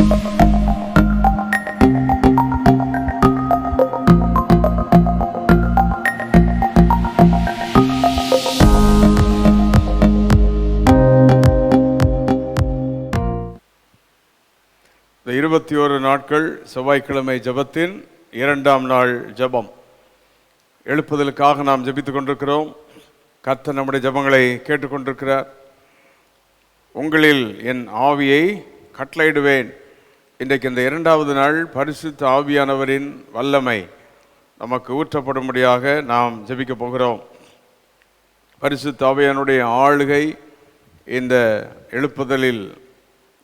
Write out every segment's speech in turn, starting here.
இந்த 21 நாட்கள் செவ்வாய்க்கிழமை ஜெபத்தின் 2ஆம் நாள் ஜெபம். எழுப்புதலுக்காக நாம் ஜெபித்துக் கொண்டிருக்கிறோம். கர்த்தர் நம்முடைய ஜெபங்களை கேட்டுக்கொண்டிருக்கிறார். உங்களில் என் ஆவியை கட்டளையிடுவேன். இன்றைக்கு இந்த 2வது நாள் பரிசுத்த ஆவியானவரின் வல்லமை நமக்கு ஊற்றப்படும்படியாக நாம் ஜெபிக்க போகிறோம். பரிசுத்த ஆவியானுடைய ஆளுகை இந்த எழுப்புதலில்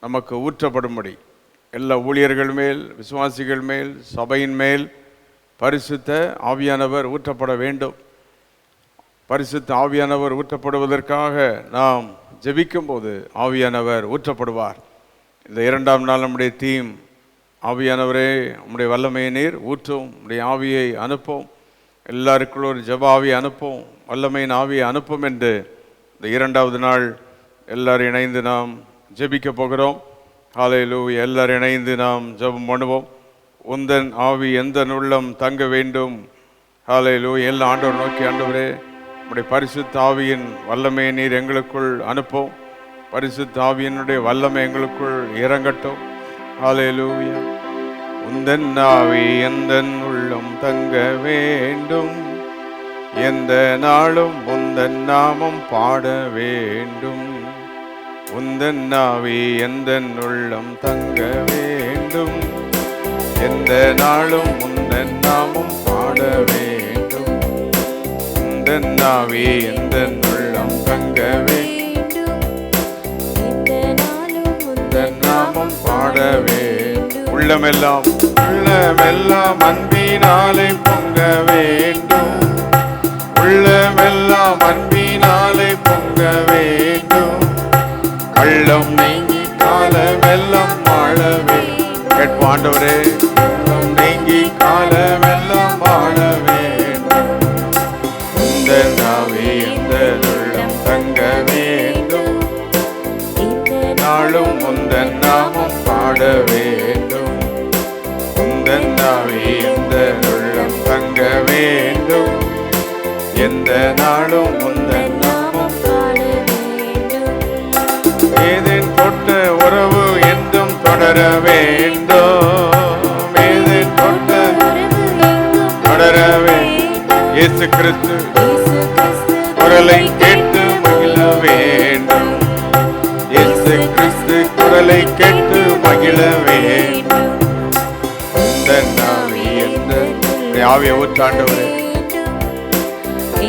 நமக்கு ஊற்றப்படும்படி எல்லா ஊழியர்கள் மேல், விசுவாசிகள் மேல், சபையின் மேல் பரிசுத்த ஆவியானவர் ஊற்றப்பட வேண்டும். பரிசுத்த ஆவியானவர் ஊற்றப்படுவதற்காக நாம் ஜெபிக்கும் போது ஆவியானவர் ஊற்றப்படுவார். இந்த 2ஆம் நாள் நம்முடைய தீம், ஆவியானவரே நம்முடைய வல்லமையை நீர் ஊற்றும், நம்முடைய ஆவியை அனுப்பும், எல்லாருக்குள்ள ஒரு ஜெப ஆவியை அனுப்பும், வல்லமையின் ஆவியை அனுப்பும் என்று இந்த 2வது நாள் எல்லாரும் இணைந்து நாம் ஜெபிக்க போகிறோம். ஹல்லேலூயா. எல்லாரும் இணைந்து நாம் ஜெபம் பண்ணுவோம். உந்தன் ஆவி எந்த உள்ளம் தங்க வேண்டும். ஹல்லேலூயா. எல்லா ஆண்டவர் நோக்கி, ஆண்டவரே நம்முடைய பரிசுத்த ஆவியின் வல்லமையை நீர் எங்களுக்குள் அனுப்பும். பரிசுத்த ஆவியினுடைய வல்லமை எங்களுக்குள் இறங்கட்டும். ஹல்லேலூயா. உந்தன் ஆவி எந்த உள்ளம் தங்க வேண்டும். எந்த நாளும் உந்தன் நாமம் பாட வேண்டும். உந்தன் ஆவி எந்த உள்ளம் தங்க வேண்டும். எந்த நாளும் உந்தன் நாமம் பாட வேண்டும். உந்தன் ஆவி எந்த உள்ளம் தங்க வேண்டும். உந்தன் நாமம் பாட வேண்டும். உள்ளமெல்லாம் அன்பினாலே பொங்க வேண்டும். உள்ளமெல்லாம் அன்பினாலே பொங்க வேண்டும். கள்ளம் நீங்கி காலமெல்லாம் வாழவே. கேட்போம் ஆண்டவரே, நீங்கி காலமெல்லாம் வாழ வேண்டும். உந்தன் ஆவி எந்த உள்ளம் தங்க வேண்டும். நாளும் உந்தன் நாமம் பாட வேண்டும். உந்தன் ஆவி எந்த உள்ளம் தங்க வேண்டும். எந்த நாளும் உந்தன் நாமம் பாட வேண்டும். ஏதேன் தொட்ட உறவு என்றும் தொடர வேண்டும். ஏதேன் தொட்ட தொடர வேண்டும். இயேசு கிறிஸ்து குரலை கேட்டு மகிழ வேண்டும். இயேசு கிறிஸ்து குரலை கேட்டு மகிழ வேண்டும். உந்தன் ஆவி எந்த ஆவியை ஊற்றாண்டவரே,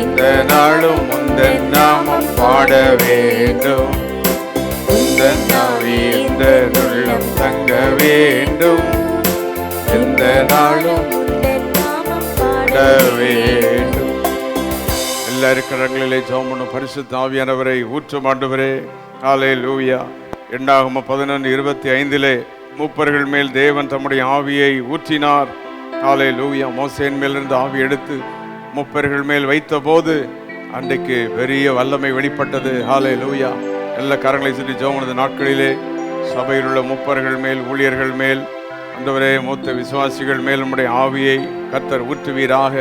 இந்த நாளும் உந்தன் நாமம் பாட வேண்டும். உந்தன் ஆவி எந்த உள்ளம் தங்க வேண்டும். எந்த நாளும் பாட வேண்டும். எல்லா இருக்கிறங்களிலே ஜெபம் பண்ணும். பரிசுத்த ஆவியானவரை ஊற்றும் ஆண்டவரே. ஹல்லேலூயா. என்னாகமம் 11:25 மூப்பர்கள் மேல் தேவன் தம்முடைய ஆவியை ஊற்றினார். ஹல்லேலூயா. மோசேயின் மேலிருந்து ஆவி எடுத்து மூப்பர்கள் மேல் வைத்த போது அன்றைக்கு பெரிய வல்லமை வெளிப்பட்டது. ஹல்லேலூயா. எல்லா கரங்களை சுற்றி ஜெபம் பண்ணும் நாட்களிலே சபையில் உள்ள மூப்பர்கள் மேல், ஊழியர்கள் மேல், ஆண்டவரே மூத்த விசுவாசிகள் மேல் நம்முடைய ஆவியை கர்த்தர் ஊற்றுவீராக.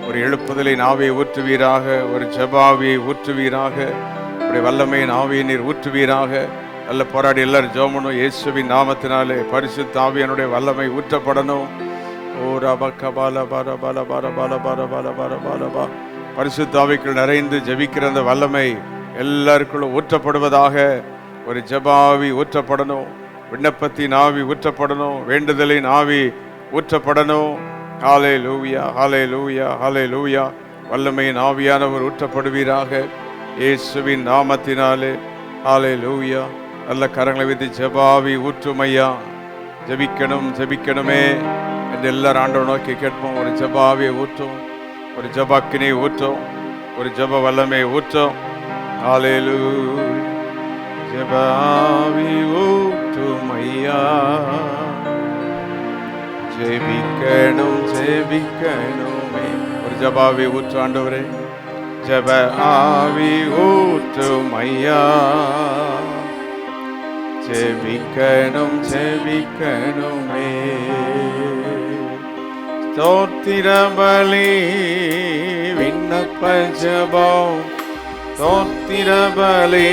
ஒரு எழுப்புதலின் ஆவியை ஊற்றுவீராக. ஒரு ஜெப ஆவியை ஊற்றுவீராக. நம்முடைய வல்லமையின் ஆவியை நீர் ஊற்றுவீராக. நல்ல போராடி எல்லாரும் ஜெபம் பண்ணும். இயேசுவின் நாமத்தினாலே பரிசுத்த ஆவியினுடைய வல்லமை ஊற்றப்படணும். ஓ ரப கபால பர பல பர பல பர பல பர பலபா. பரிசுத்த ஆவிக்குள் நிறைந்து ஜெபிக்கிற அந்த வல்லமை எல்லாருக்குள்ளும் ஊற்றப்படுவதாக. ஒரு ஜெப ஆவி ஊற்றப்படணும். விண்ணப்பத்தின் ஆவி ஊற்றப்படணும். வேண்டுதலின் ஆவி ஊற்றப்படணும். ஹல்லேலூயா, ஹல்லேலூயா, ஹல்லேலூயா. வல்லமையின் ஆவியானவர் ஊற்றப்படுவீராக இயேசுவின் நாமத்தினாலே. ஹல்லேலூயா. நல்ல கரங்களை வைத்து ஜெப ஆவி ஊற்றும் ஐயா. ஜெபிக்கணும், ஜெபிக்கணுமே என்று எல்லாரும் ஆண்டவரை நோக்கி கேட்போம். ஒரு ஜெப ஆவியை ஊற்றும், ஒரு ஜெப அக்கினியை ஊற்றும், ஒரு ஜெப வல்லமை ஊற்றும். ஹல்லேலூயா. ஜெப ஆவி ஊற்றும் ஐயா. ஜெபிக்கணும், ஜெபிக்கணுமே. ஒரு ஜெப ஆவி ஊற்றும் ஆண்டவரே. ஜெப ஆவி ஊற்றும் ஐயா. ஜெபிக்கணும் ஜெபிக்கணுமே. ஸ்தோத்திர பலி விண்ணப்ப ஜெபம், ஸ்தோத்திர பலி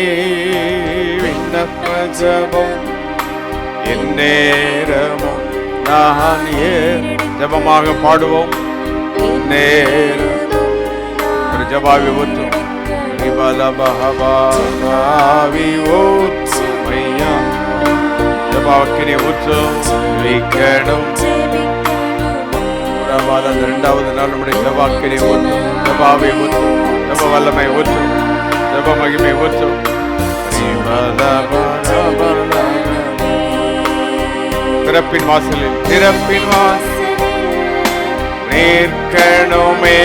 விண்ணப்ப ஜெபம், எந்நேரமும் நான் ஜெபமாக பாடுவோம். ஒரு ஜபாவி ஊற்றும் ஜபாக்கினை ஊற்றும் வைக்கணும். இரண்டாவது நாள் நம்முடைய ஜபாக்கினை ஊற்றும், ஜபாவை ஊற்றும், ஜப வல்லமை ஊற்றும், ஜப மகிமை ஊற்றும். திறப்பின் வாசலில் திறப்பின் நிற்கணுமே,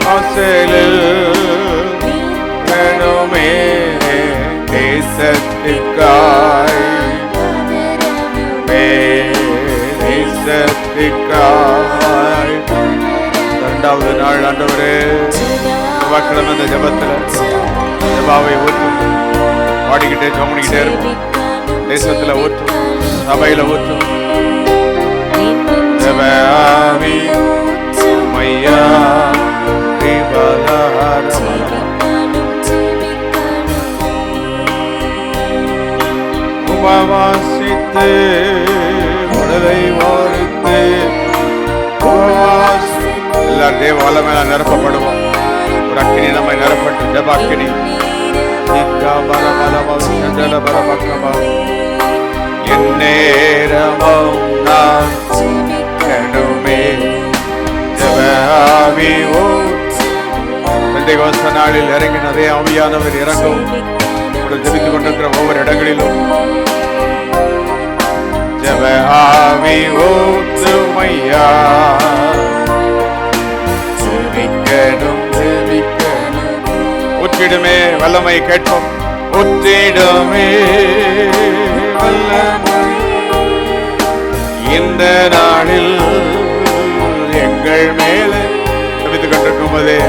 வாசலில் நிற்கணுமே. தேசத்திற்காய் தேசத்திற்காய். இரண்டாவது நாள் ஆண்டவரே செவ்வாய்க்கிழமை அந்த ஜபத்தில் ஜபாவை ஊற்றும், பாடிக்கிட்டே ஜோமணிக்கிட்டே இருக்கும். தேசத்தில் ஊற்றும், சபையில் ஊற்றும். ஜபாவி மையா உபவாசித்து உடலை வாரித்து எல்லாரும் தேவ வல்லமையில நிரப்பப்படுவோம். ஒரு அக்கினி நம்மை நிரப்பட்டு ஜபாக்கினி எந்நேரமும் நான் கணுமே. ஜபாவி பெந்தேகோஸ்தே நாளில் இறங்கின அதே ஆவியானவர் இறங்கும். ஜெபித்துக் கொண்டிருக்கிற ஒவ்வொரு இடங்களிலும் ஜெப ஆவி ஊற்றுமையா. ஜெபிக்கணும் ஜெபிக்கணும். ஊற்றிடுமே வல்லமை கேட்போம். ஊற்றிடுமே வல்லமை இந்த நாளில் எங்கள் மேலே. ஜெபித்துக் கொண்டிருக்கும் போதே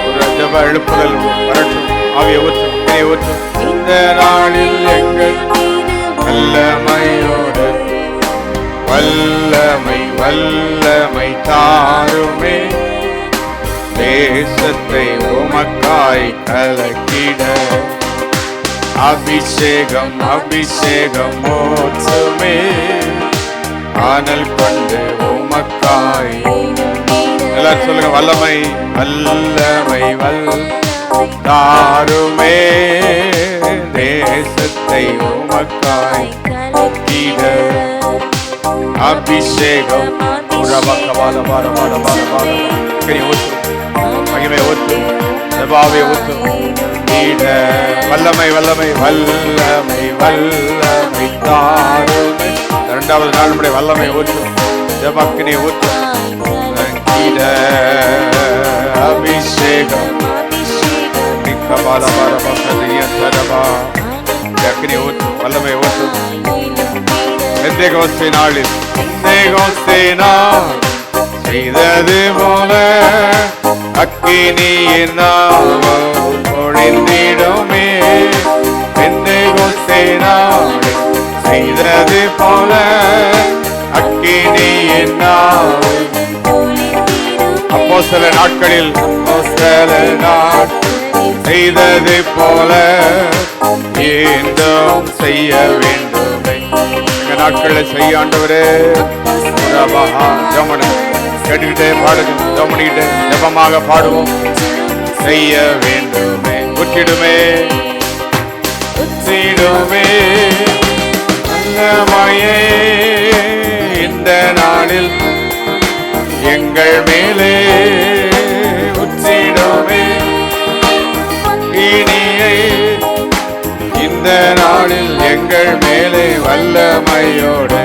ஒரு ஜெப எழுப்புதல் வரட்டும். ஆவியை ஊற்றும், ஊற்றும். இந்த நாளில் எங்கள் வல்லமையோடு வல்லமை வல்லமை தாருமே. தேசத்தை உமக்காய் கலக்கிட அபிஷேகம் அபிஷேகம் ஊற்றுமே. ஆனல் கொண்டு உமக்காய். எல்லாரும் சொல்லுங்க, வல்லமை வல்லமை தாருமே. தேசத்தை உமக்காய் கலக்கிட அபிஷேகம் மகிமை ஊற்றும், ஜபாவை ஊற்றும். வல்லமை வல்லமை வல்லமை வல்லமை தாருமே. இரண்டாவது நாள் நம்முடைய வல்லமை ஊற்றும், ஜபாக்கினை ஊற்றும். அபிஷேகம் வல்லமை ஊற்றும். பெந்தேகோஸ்தே நாளில் பெந்தேகோஸ்தே நாள் செய்தது போல அக்கினியின் பொழிந்திடுமே. பெந்தேகோஸ்தே நாளில் செய்தது போல அக்கினியின் அப்போஸ்தல நாட்களில் செய்தது போல ஏண்டும் செய்ய வேண்டும். எங்க நாட்களில் செய்ய ஆண்டவரே. கேட்டுக்கிட்டே பாடுங்க, ஜெபமணிக்கிட்டே ஜெபமாக பாடுவோம். செய்ய வேண்டுமே. உற்றிடுமே உற்றிடுமே வல்லமையே இந்த நாளில் எங்கள் மேலே உற்றிடுமே. இனியை இந்த நாளில் எங்கள் மேலே வல்லமையோடு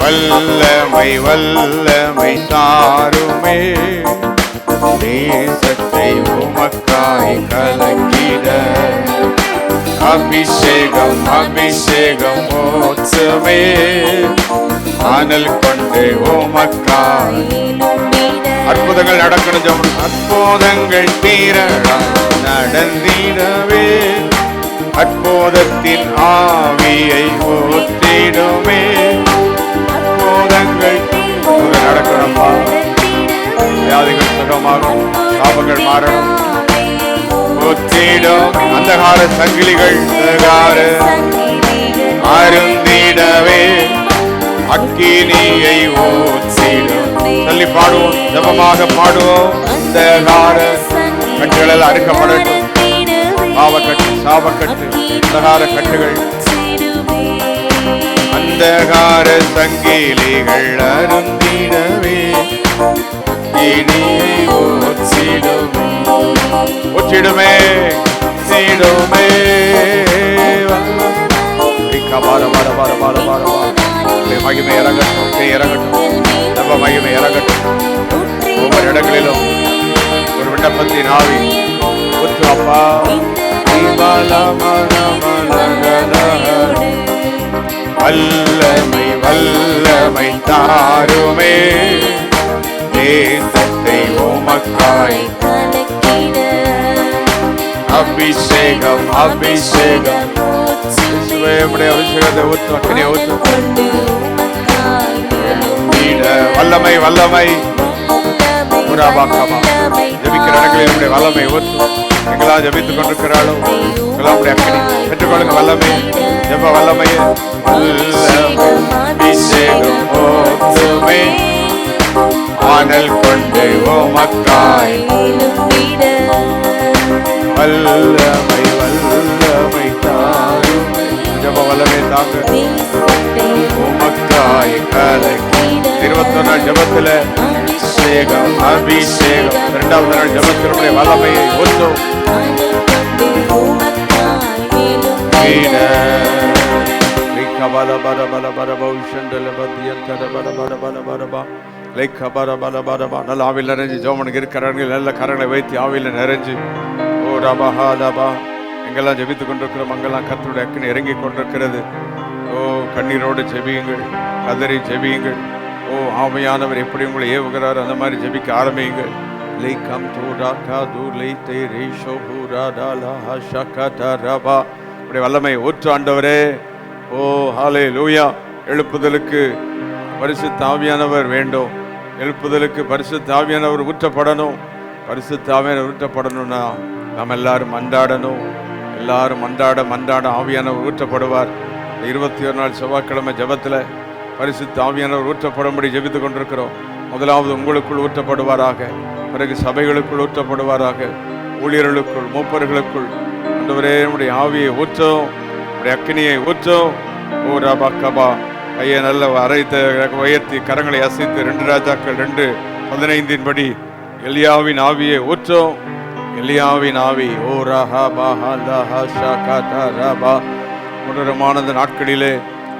வல்லமை வல்லமை தாருமே. தேசத்தை உமக்காய் கலக்கிட அபிஷேகம் அபிஷேகம் ஊற்றுமே. ஆனல் கொண்டு உமக்காய் அற்புதங்கள் நடக்கணும். அற்புதங்கள் தீர நடந்திடவே அற்புதத்தின் ஆவியை ஊற்றிடுமே. அற்புதங்கள் நடக்கணும்பா. வியாதிகள் சுகமாகும், சாபங்கள் மாறணும். ஊற்றிடும் அந்தகார சங்கிலிகள் அருந்திடவே அக்கினியை ஊற்றிடும். சொல்லி பாடுவோம், ஜபமாக பாடுவோம். அந்தகார கட்டுகள் அறுக்கப்படட்டும். பாவக்கட்டு, சாபக்கட்டு, அந்தகார கட்டுகள், அந்தகார சங்கிலிகள் அருந்திடவே அக்கினியை ஊற்றிடுமே. ஊற்றிடுமே, சீடுமே. மகிமை இறங்கட்டும், இறங்கட்டும். நம்ம மகிமை இறங்கட்டும். ஒவ்வொரு இடங்களிலும் ஒரு விண்ணப்பத்தின் ஆவி ஊற்று அப்பா. வல்லமை வல்லமை தாருமே. தேசத்தை உமக்காய் அபிஷேகம் அபிஷேகம். அபிஷேகத்தை ஊற்று, அக்கினியை ஊற்று. வல்லமை வல்லமை ஜபிக்கிற இடங்களில் நம்முடைய வல்லமை ஊற்று. எங்களாம் ஜபித்துக் கொண்டிருக்கிறாளோ எல்லாம் நம்முடைய அக்கினி பெற்றுக்கொள்ளுங்க. வல்லமை, ஜப வல்லமையே. அபிஷேகம் ஊற்றுமே. ஆனல் கொண்டு உமக்காய் வல்லமை வல்லமை தாரும். ஜப வல்லமை தாங்க உமக்காய் கலக்கி. 21 நாள் ஜபத்தில் அபிஷேகம் அபிஷேகம். 2வது நாள் ஜபத்தினுடைய வல்லமையை ஊற்றும். நல்ல ஆவியில் நிறைஞ்சு ஜோமனுக்கு இருக்கிறவர்கள் நல்ல கரங்களை வைத்து ஆவியில் நிறைஞ்சு ஓ ரபா லபா. எங்கெல்லாம் ஜெபித்துக் கொண்டிருக்கிறோம் அங்கெல்லாம் கர்த்தருடைய அக்கினி இறங்கி கொண்டிருக்கிறது. ஓ கண்ணீரோடு ஜெபியுங்கள், கதறி ஜெபியுங்கள். ஓ ஆவியானவர் எப்படி உங்களை ஏவுகிறார் அந்த மாதிரி ஜெபிக்க ஆரம்பியுங்கள். வல்லமை ஊற்று ஆண்டவரே. ஓ ஹல்லேலூயா. எழுப்புதலுக்கு பரிசுத்த ஆவியானவர் வேண்டும். எழுப்புதலுக்கு பரிசுத்த ஆவியானவர் ஊற்றப்படணும். பரிசுத்த ஆவியானவர் ஊற்றப்படணும்னா நாம் எல்லாரும் மன்றாடணும். எல்லாரும் மன்றாட ஆவியானவர் ஊற்றப்படுவார். 21 நாள் செவ்வாய்க்கிழமை ஜபத்தில் பரிசுத்த ஆவியானவர் ஊற்றப்படும்படி ஜெபித்துக் கொண்டிருக்கிறோம். முதலாவது உங்களுக்குள் ஊற்றப்படுவாராக, பிறகு சபைகளுக்குள் ஊற்றப்படுவாராக, ஊழியர்களுக்குள், மூப்பர்களுக்குள். ஆண்டவரே நம்முடைய ஆவியை ஊற்றும், நம்முடைய அக்கினியை ஊற்றும். ஓ ரபா கபா. கையை நல்ல அரைத்த உயர்த்தி கரங்களை அசைத்து 2 ராஜாக்கள் 2:15 படி எலியாவின் ஆவியை ஊற்றும். எலியாவின் ஆவி. ஓ ரஹா பாஹா லஹா ஷகதா ரபா. கொடூரமான நாட்களிலே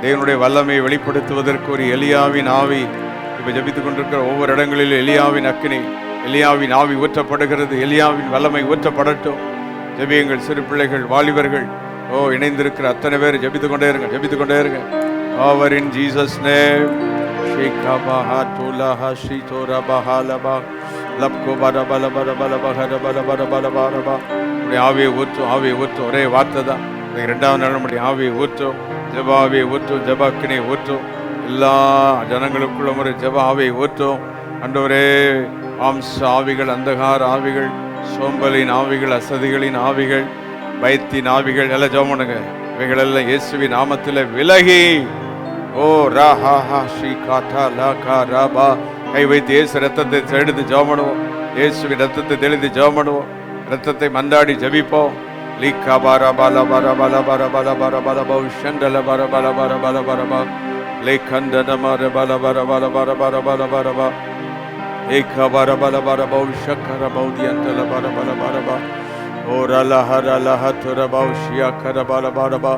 தேவனுடைய வல்லமையை வெளிப்படுத்துவதற்கு ஒரு எலியாவின் ஆவி இப்போ ஜபித்துக் கொண்டிருக்கிற ஒவ்வொரு இடங்களிலும் எலியாவின் அக்கினி, எலியாவின் ஆவி ஊற்றப்படுகிறது. எலியாவின் வல்லமை ஊற்றப்படட்டும். ஜபியுங்கள். சிறு பிள்ளைகள், வாலிபர்கள், ஓ இணைந்திருக்கிற அத்தனை பேர் ஜபித்துக் கொண்டே இருங்க, ஜபித்துக் கொண்டே இருங்க. Power in Jesus' name. Shika baha tulaha shitora baha laba labko bara bala bara bala bara bala bara bala bara ba. நம்முடைய ஆவியை ஊற்றும், ஆவியை ஊற்றும். ஒரே வார்த்தை தான். 2வது நாள் நம்முடைய ஆவியை ஊற்றும், ஜப ஆவியை ஊற்றும், ஜப அக்கினியை ஊற்றும். எல்லா ஜனங்களுக்குள்ள ஒரு ஜப ஆவியை ஊற்றும். ஆண்டவரே மாம்ச ஆவிகள், அந்தகார ஆவிகள், சோம்பலின் ஆவிகள், அசதிகளின் ஆவிகள், பயத்தின் ஆவிகள் எல்லாம் ஜெபம் பண்ணுங்க. இவைகள் எல்லாம் இயேசுவின் நாமத்தில் விலகி. ஓ ராஹா ஸ்ரீ காட்டா லாகா ராபா. கை வைத்து இயேசு ரத்தத்தை தெளித்து ஜெபம் பண்ணுவோம். இயேசுவின் ரத்தத்தை தெளித்து ஜெபம் பண்ணுவோம். ரத்தத்தை மந்தாடி ஜபிப்போம். லீக்கா பாரா பாலா பாரா பாலா பாரா பாலா பாரா பாலா பௌ ஷண்டல பாரா பாலா பாரா பாலா பாரா பா லேக்கண்டன மார பாலா பாரா பாலா பாரா பாரா பாலா பாரா பா ஏகா பாரா பாலா பாரா பௌ ஷக்கர பௌதியந்தல பாரா பாலா பாரா பா ஓ ரலஹர லஹதுர பௌ ஷியக்கர பாலா பாரா பா.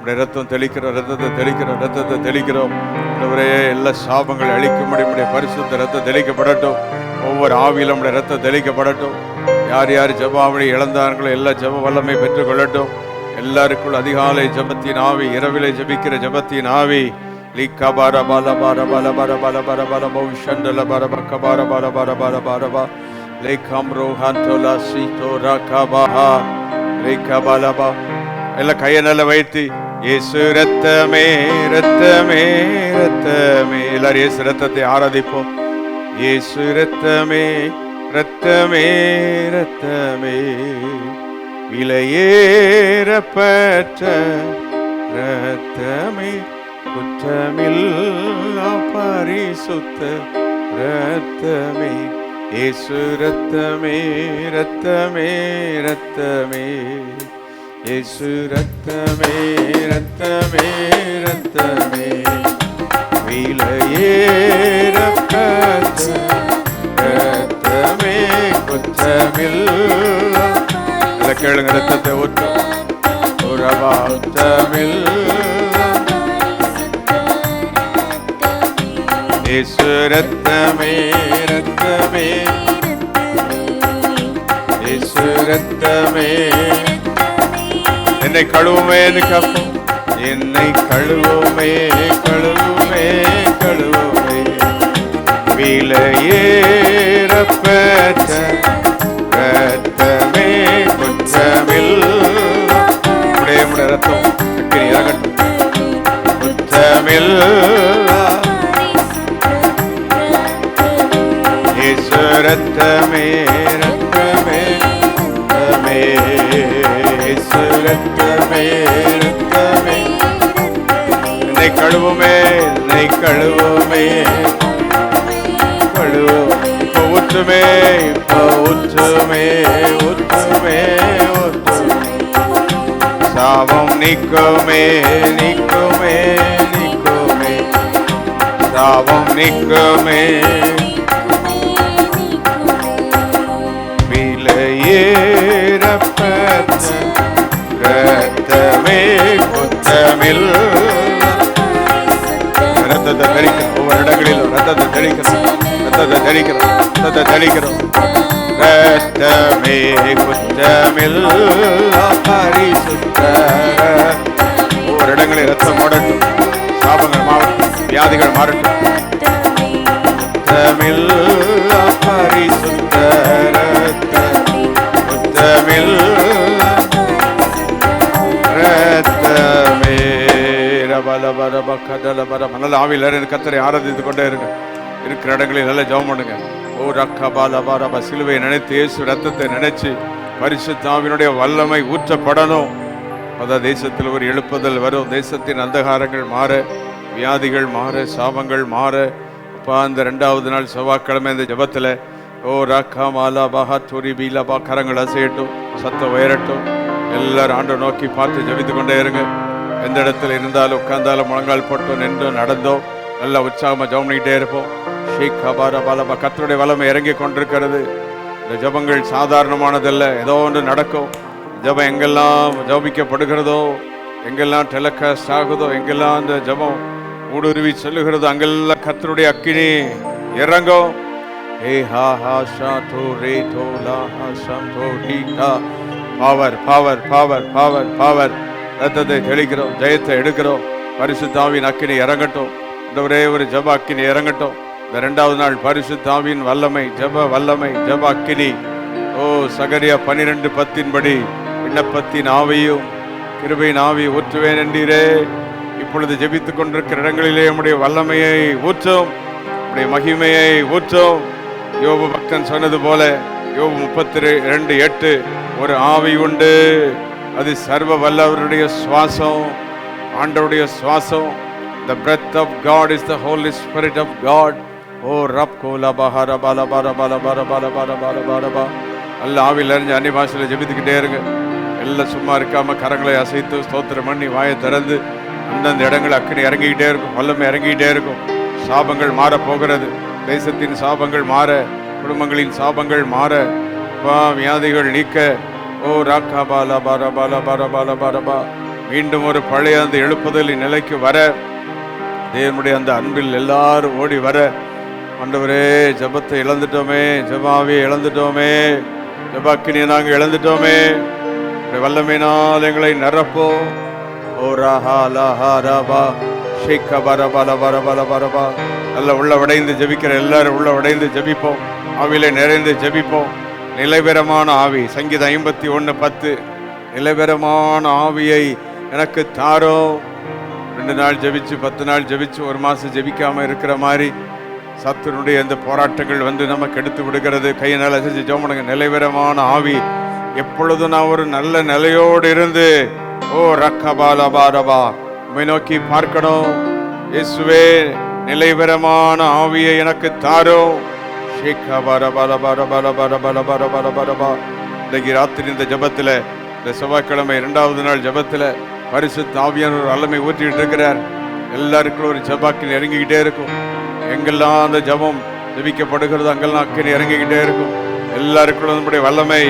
நம்முடைய ரத்தம் தெளிக்கிறோம், ரத்தத்தை தெளிக்கிறோம், ரத்தத்தை தெளிக்கிறோம். நம்முடைய எல்லா சாபங்களை அழிக்கும்படி நம்முடைய பரிசுத்த ரத்தம் தெளிக்கப்படட்டும். ஒவ்வொரு ஆவியிலும் நம்முடைய ரத்தம் தெளிக்கப்படட்டும். யார் யார் ஜெபாவளி இழந்தார்களோ எல்லா ஜெப வல்லமை பெற்றுக் கொள்ளட்டும். எல்லாருக்குள் அதிகாலை ஜெபத்தின் ஆவி, இரவிலே ஜெபிக்கிற ஜெபத்தின் ஆவி. லீக்கா பார பால பார பால பார பால பார பால பௌ ஷண்டல பார பக்க பார பார பார பார பார பா லேகம் ரோஹாந்தோலா சீதோ ரகபா லேகா பால பா எல்லாம் கையை நல்லா வைத்து இயேசு ரத்தமே ரத்தமே ரத்தமே, எல்லாரும் இயேசு ரத்தத்தை ஆராதிப்போம். இயேசு ரத்தமே ரத்தமே ரத்தமே, விலையேறப்பட்ட ரத்தமே, குற்றமில்லா பரிசுத்த ரத்தமே, இயேசு ரத்தமே ரத்தமே ரத்தமே, இயேசு ரத்தமே ரத்தமே ரத்தமே, விலையேறப்பட்ட ரத்தமே, குற்றமில்லா, கேளுங்க, ரத்தத்தை ஊற்று, இயேசு ரத்தமே ரத்தமே, இயேசு ரத்தமே, என்னை கழுவுமே கப்போம், என்னை கழுவுமே கழுவுமே கழுவுமே, விலையேறப்பட்ட ரத்தமே, குற்றமில்லா, உடைய ரத்தம் இறங்கட்டும், குற்றமில்லா, இயேசு ரத்தமே ரத்தமே ரத்தமே, இயேசு ரத்தமே ரத்தமே, என்னை கழுவுமே என்னை கழுவுமே கழுவும், இப்போ ஊற்றுமே இப்போ ஊற்றுமே ஊற்றுமே ஊற்றுமே, சாபம் நீக்குமே நீக்குமே நீக்குமே, சாபம் நீக்குமே, விலையேறப்பட்ட ரத்தமே, குற்றமில்லா, ரத்தத்தை தெளிக்கணும், ஒவ்வொரு இடங்களிலும் ரத்தத்தை தெளிக்கணும், ரத்தத்தை தெளிக்கிறோம், ரத்தத்தை தெளிக்கிறோம், ரத்தமே, குற்றமில்லா பரிசுத்த, ஒவ்வொரு இடங்களில் ரத்தம் ஓடட்டும், சாபங்கள் மாறட்டும், வியாதிகள் மாறட்டும், குற்றமில்லா பரிசுத்த ரத்தம், குற்றமில்லா ரத்தமே, நல்ல ஆவியில் கர்த்தரை ஆராதித்துக் கொண்டே இருங்க, இருக்கிற இடங்களில் நல்ல ஜெபம் பண்ணுங்க. ஓ ரக்கபாலபாரபா, சிலுவை நினைத்து இயேசு ரத்தத்தை நினைச்சு பரிசுத்த ஆவியினுடைய வல்லமை ஊற்றப்படணும். அதான் தேசத்தில் ஒரு எழுப்புதல் வரும், தேசத்தின் அந்தகாரங்கள் மாற, வியாதிகள் மாற, சாபங்கள் மாற. அப்பா, இந்த 2வது நாள் செவ்வாய்க்கிழமை இந்த ஜபத்தில் ஓ ராக்கா மாலா பாஹா தூரி பீலாபா, கரங்கள் அசையட்டும், சத்தம் உயரட்டும், எல்லாரும் ஆண்டை நோக்கி பார்த்து ஜபித்து கொண்டே இருங்க. எந்த இடத்துல இருந்தாலும் உட்கார்ந்தாலும் முழங்கால் போட்டோம் நின்றோம் நடந்தோம் நல்லா உற்சாகமாக ஜபம் பண்ணிக்கிட்டே இருப்போம். ஷேக் அபாரா பாலபா, கர்த்தருடைய வல்லமை இறங்கி கொண்டிருக்கிறது. இந்த ஜபங்கள் சாதாரணமானதல்ல, ஏதோ ஒன்று நடக்கும். ஜபம் எங்கெல்லாம் ஜபிக்கப்படுகிறதோ, எங்கெல்லாம் டெலிகாஸ்ட் ஆகுதோ, எங்கெல்லாம் அந்த ஜபம் ஊடுருவி செல்லுகிறதோ, அங்கெல்லாம் கர்த்தருடைய அக்கினி இறங்கும். Power power power power power, ரத்தத்தை தெளிக்கிறோம், ஜெயத்தை எடுக்கிறோம். பரிசுத்த ஆவியின் அக்கினி இறங்கட்டும், ஒரே ஒரு ஜப அக்கினி இறங்கட்டும். இந்த 2வது நாள் பரிசுத்த ஆவியின் வல்லமை, ஜப வல்லமை, ஜப அக்கினி. ஓ சகரியா 12:10 விண்ணப்பத்தின் ஆவியும் கிருபையின் ஆவி ஊற்றுவேன் என்றீரே. இப்பொழுது ஜெபித்துக் கொண்டிருக்கிற இடங்களிலே உம்முடைய வல்லமையை ஊற்றும், உம்முடைய மகிமையை ஊற்றும். யோபு பக்தன் சொன்னது போல, யோபு 32:8, ஒரு ஆவி உண்டு, அது சர்வ வல்லவருடைய சுவாசம், ஆண்டவருடைய சுவாசம். The breath of God is the Holy Spirit of God. ஓ ரப் கோலா பஹாரா பாலா பாரா பாலா பாரா பாலா பாரா பாரா பாரா பா. அல்ல ஆவியில் அறிஞ்சு அன்னி பாஷையில் ஜெபித்துக்கிட்டே இருங்க. எல்லாம் சும்மா இருக்காம கரங்களை அசைத்து ஸ்தோத்திரம் பண்ணி வாயை திறந்து அந்தந்த இடங்கள் அக்கினி இறங்கிக்கிட்டே இருக்கும், வல்லமை இறங்கிக்கிட்டே இருக்கும். சாபங்கள் மாற போகிறது, தேசத்தின் சாபங்கள் மாற, குடும்பங்களின் சாபங்கள் மாற, வியாதிகள் நீக்க. ஓ ராக்கா பாலா பாரா பாலா பாரா பாலா பாரா பா. மீண்டும் ஒரு பழைய அந்த எழுப்புதலின் நிலைக்கு வர, தேவனுடைய அந்த அன்பில் எல்லாரும் ஓடி வர. ஆண்டவரே, ஜபத்தை இழந்துட்டோமே, ஜபாவை இழந்துட்டோமே, ஜபாக்கினியை நாங்கள் இழந்துட்டோமே, வல்லமையினால் எங்களை நிரப்போம். ஓ ராஹா லாஹா ராபா ஷேக்கா பாரா பாலா பாரா பாலா பாரா பா. நல்ல உள்ள உடைந்து ஜபிக்கிற எல்லாரும் உள்ள உடைந்து ஜபிப்போம், ஆவியில நிறைந்து ஜபிப்போம். நிலைபெறமான ஆவி, சங்கீதம் 51:10, நிலைவரமான ஆவியை எனக்கு தாரோ. 2 நாள் ஜெபிச்சு 10 நாள் ஜெபிச்சு 1 மாசம் ஜெபிக்காம இருக்கிற மாதிரி சத்துருடைய இந்த போராட்டங்கள் வந்து நமக்கு எடுத்து விடுகிறது. கையை நல்லா செஞ்சு ஜெபம். நிலைவரமான ஆவி எப்பொழுதும் நான் ஒரு நல்ல நிலையோடு இருந்து ஓ ரக்கபாலபாரபா உம்மை நோக்கி பார்க்கணும். இயேசுவே நிலைவரமான ஆவியை எனக்கு தாரோ. இன்றைக்கு ராத்திரி இந்த ஜபத்துல, இந்த செவ்வாய்க்கிழமை 2வது நாள் ஜபத்துல பரிசுத்த ஆவியானவர் வல்லமை ஊற்றிட்டு இருக்கிறார். எல்லாருக்கும் ஒரு ஜபாக்கில் இறங்கிக்கிட்டே இருக்கும். எங்கெல்லாம் அந்த ஜபம் ஜபிக்கப்படுகிறது அங்கெல்லாம் அக்கினி இறங்கிக்கிட்டே இருக்கும். எல்லாருக்கும் நம்முடைய வல்லமை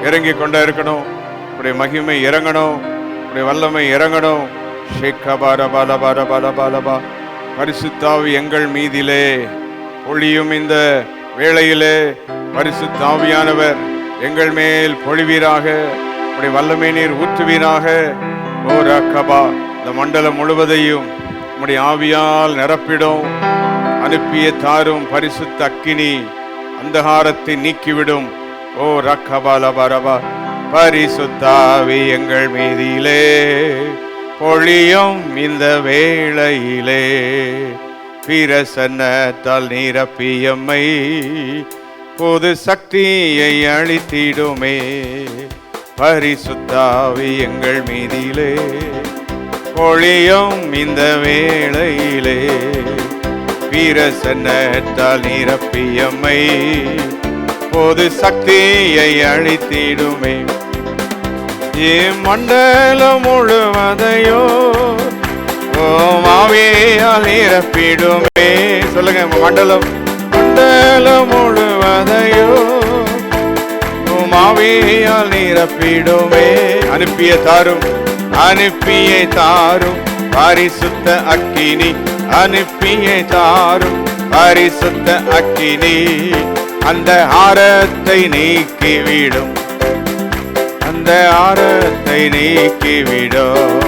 இறங்கி கொண்டே இருக்கணும். நம்முடைய மகிமை இறங்கணும், நம்முடைய வல்லமை இறங்கணும். பரிசுத்த ஆவி எங்கள் மீதிலே பொழியும் இந்த வேளையிலே பரிசுத்த ஆவியானவர் எங்கள் மேல் பொழிவீராக. நம்முடைய வல்லமை நீர் ஊற்றுவீராக. ஓ ரக்கபா இந்த மண்டலம் முழுவதையும் நம்முடைய ஆவியால் நிரப்பிடும். அனுப்பிய தாரும் பரிசுத்த அக்கினி அந்தகாரத்தை நீக்கிவிடும். ஓ ரக்கபாலபரபா பரிசுத்த ஆவி எங்கள் மீதிலே பொழியும் இந்த வேளையிலே பிரசன்னத்தால் நிரப்பியம்மை புது சக்தியை அளித்திடுமே. பரிசுத்த ஆவி எங்கள் மீதிலே பொழியும் இந்த வேளையிலே பிரசன்னத்தால் நிரப்பியம்மை புது சக்தியை அளித்திடுமே. மண்டலம் முழுவதையோ ஆவியால் நிரப்பிடுமே. சொல்லுங்க, மண்டலம் மண்டலம் முழுவதையோ ஆவியால் நிரப்பிடுமே. அனுப்பிய தாரும் அனுப்பிய தாரும் பரிசுத்த அக்கினி. அனுப்பிய தாரும் பரிசுத்த அக்கினி அந்த ஆரத்தை நீக்கிவிடும். அந்த ஆரத்தை நீக்கிவிடும்.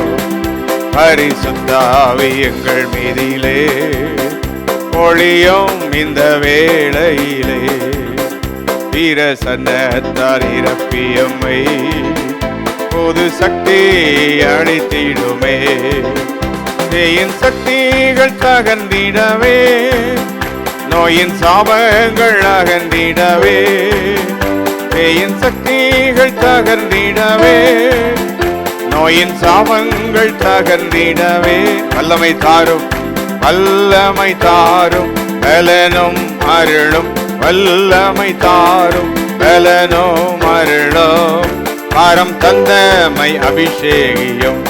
பரிசுத்த ஆவி எங்கள் மீதிலே பொழியும் இந்த வேளையிலே பிரசன்னத்தால் நிரப்பியம்மை புது சக்தி அளித்திடுமே. தேயின் சக்திகள் தகர்ந்திடவே நோயின் சாபங்கள் அகன்றிடவே. தேயின் சக்திகள் தகர்ந்திடவே நோயின் சாபங்கள் தகர்ந்திடவே. வல்லமை தாரும் வல்லமை தாரும் பலனும் அருளும். வல்லமை தாரும் பலனும் அருளும். வரம் தந்தமை அபிஷேகியும்.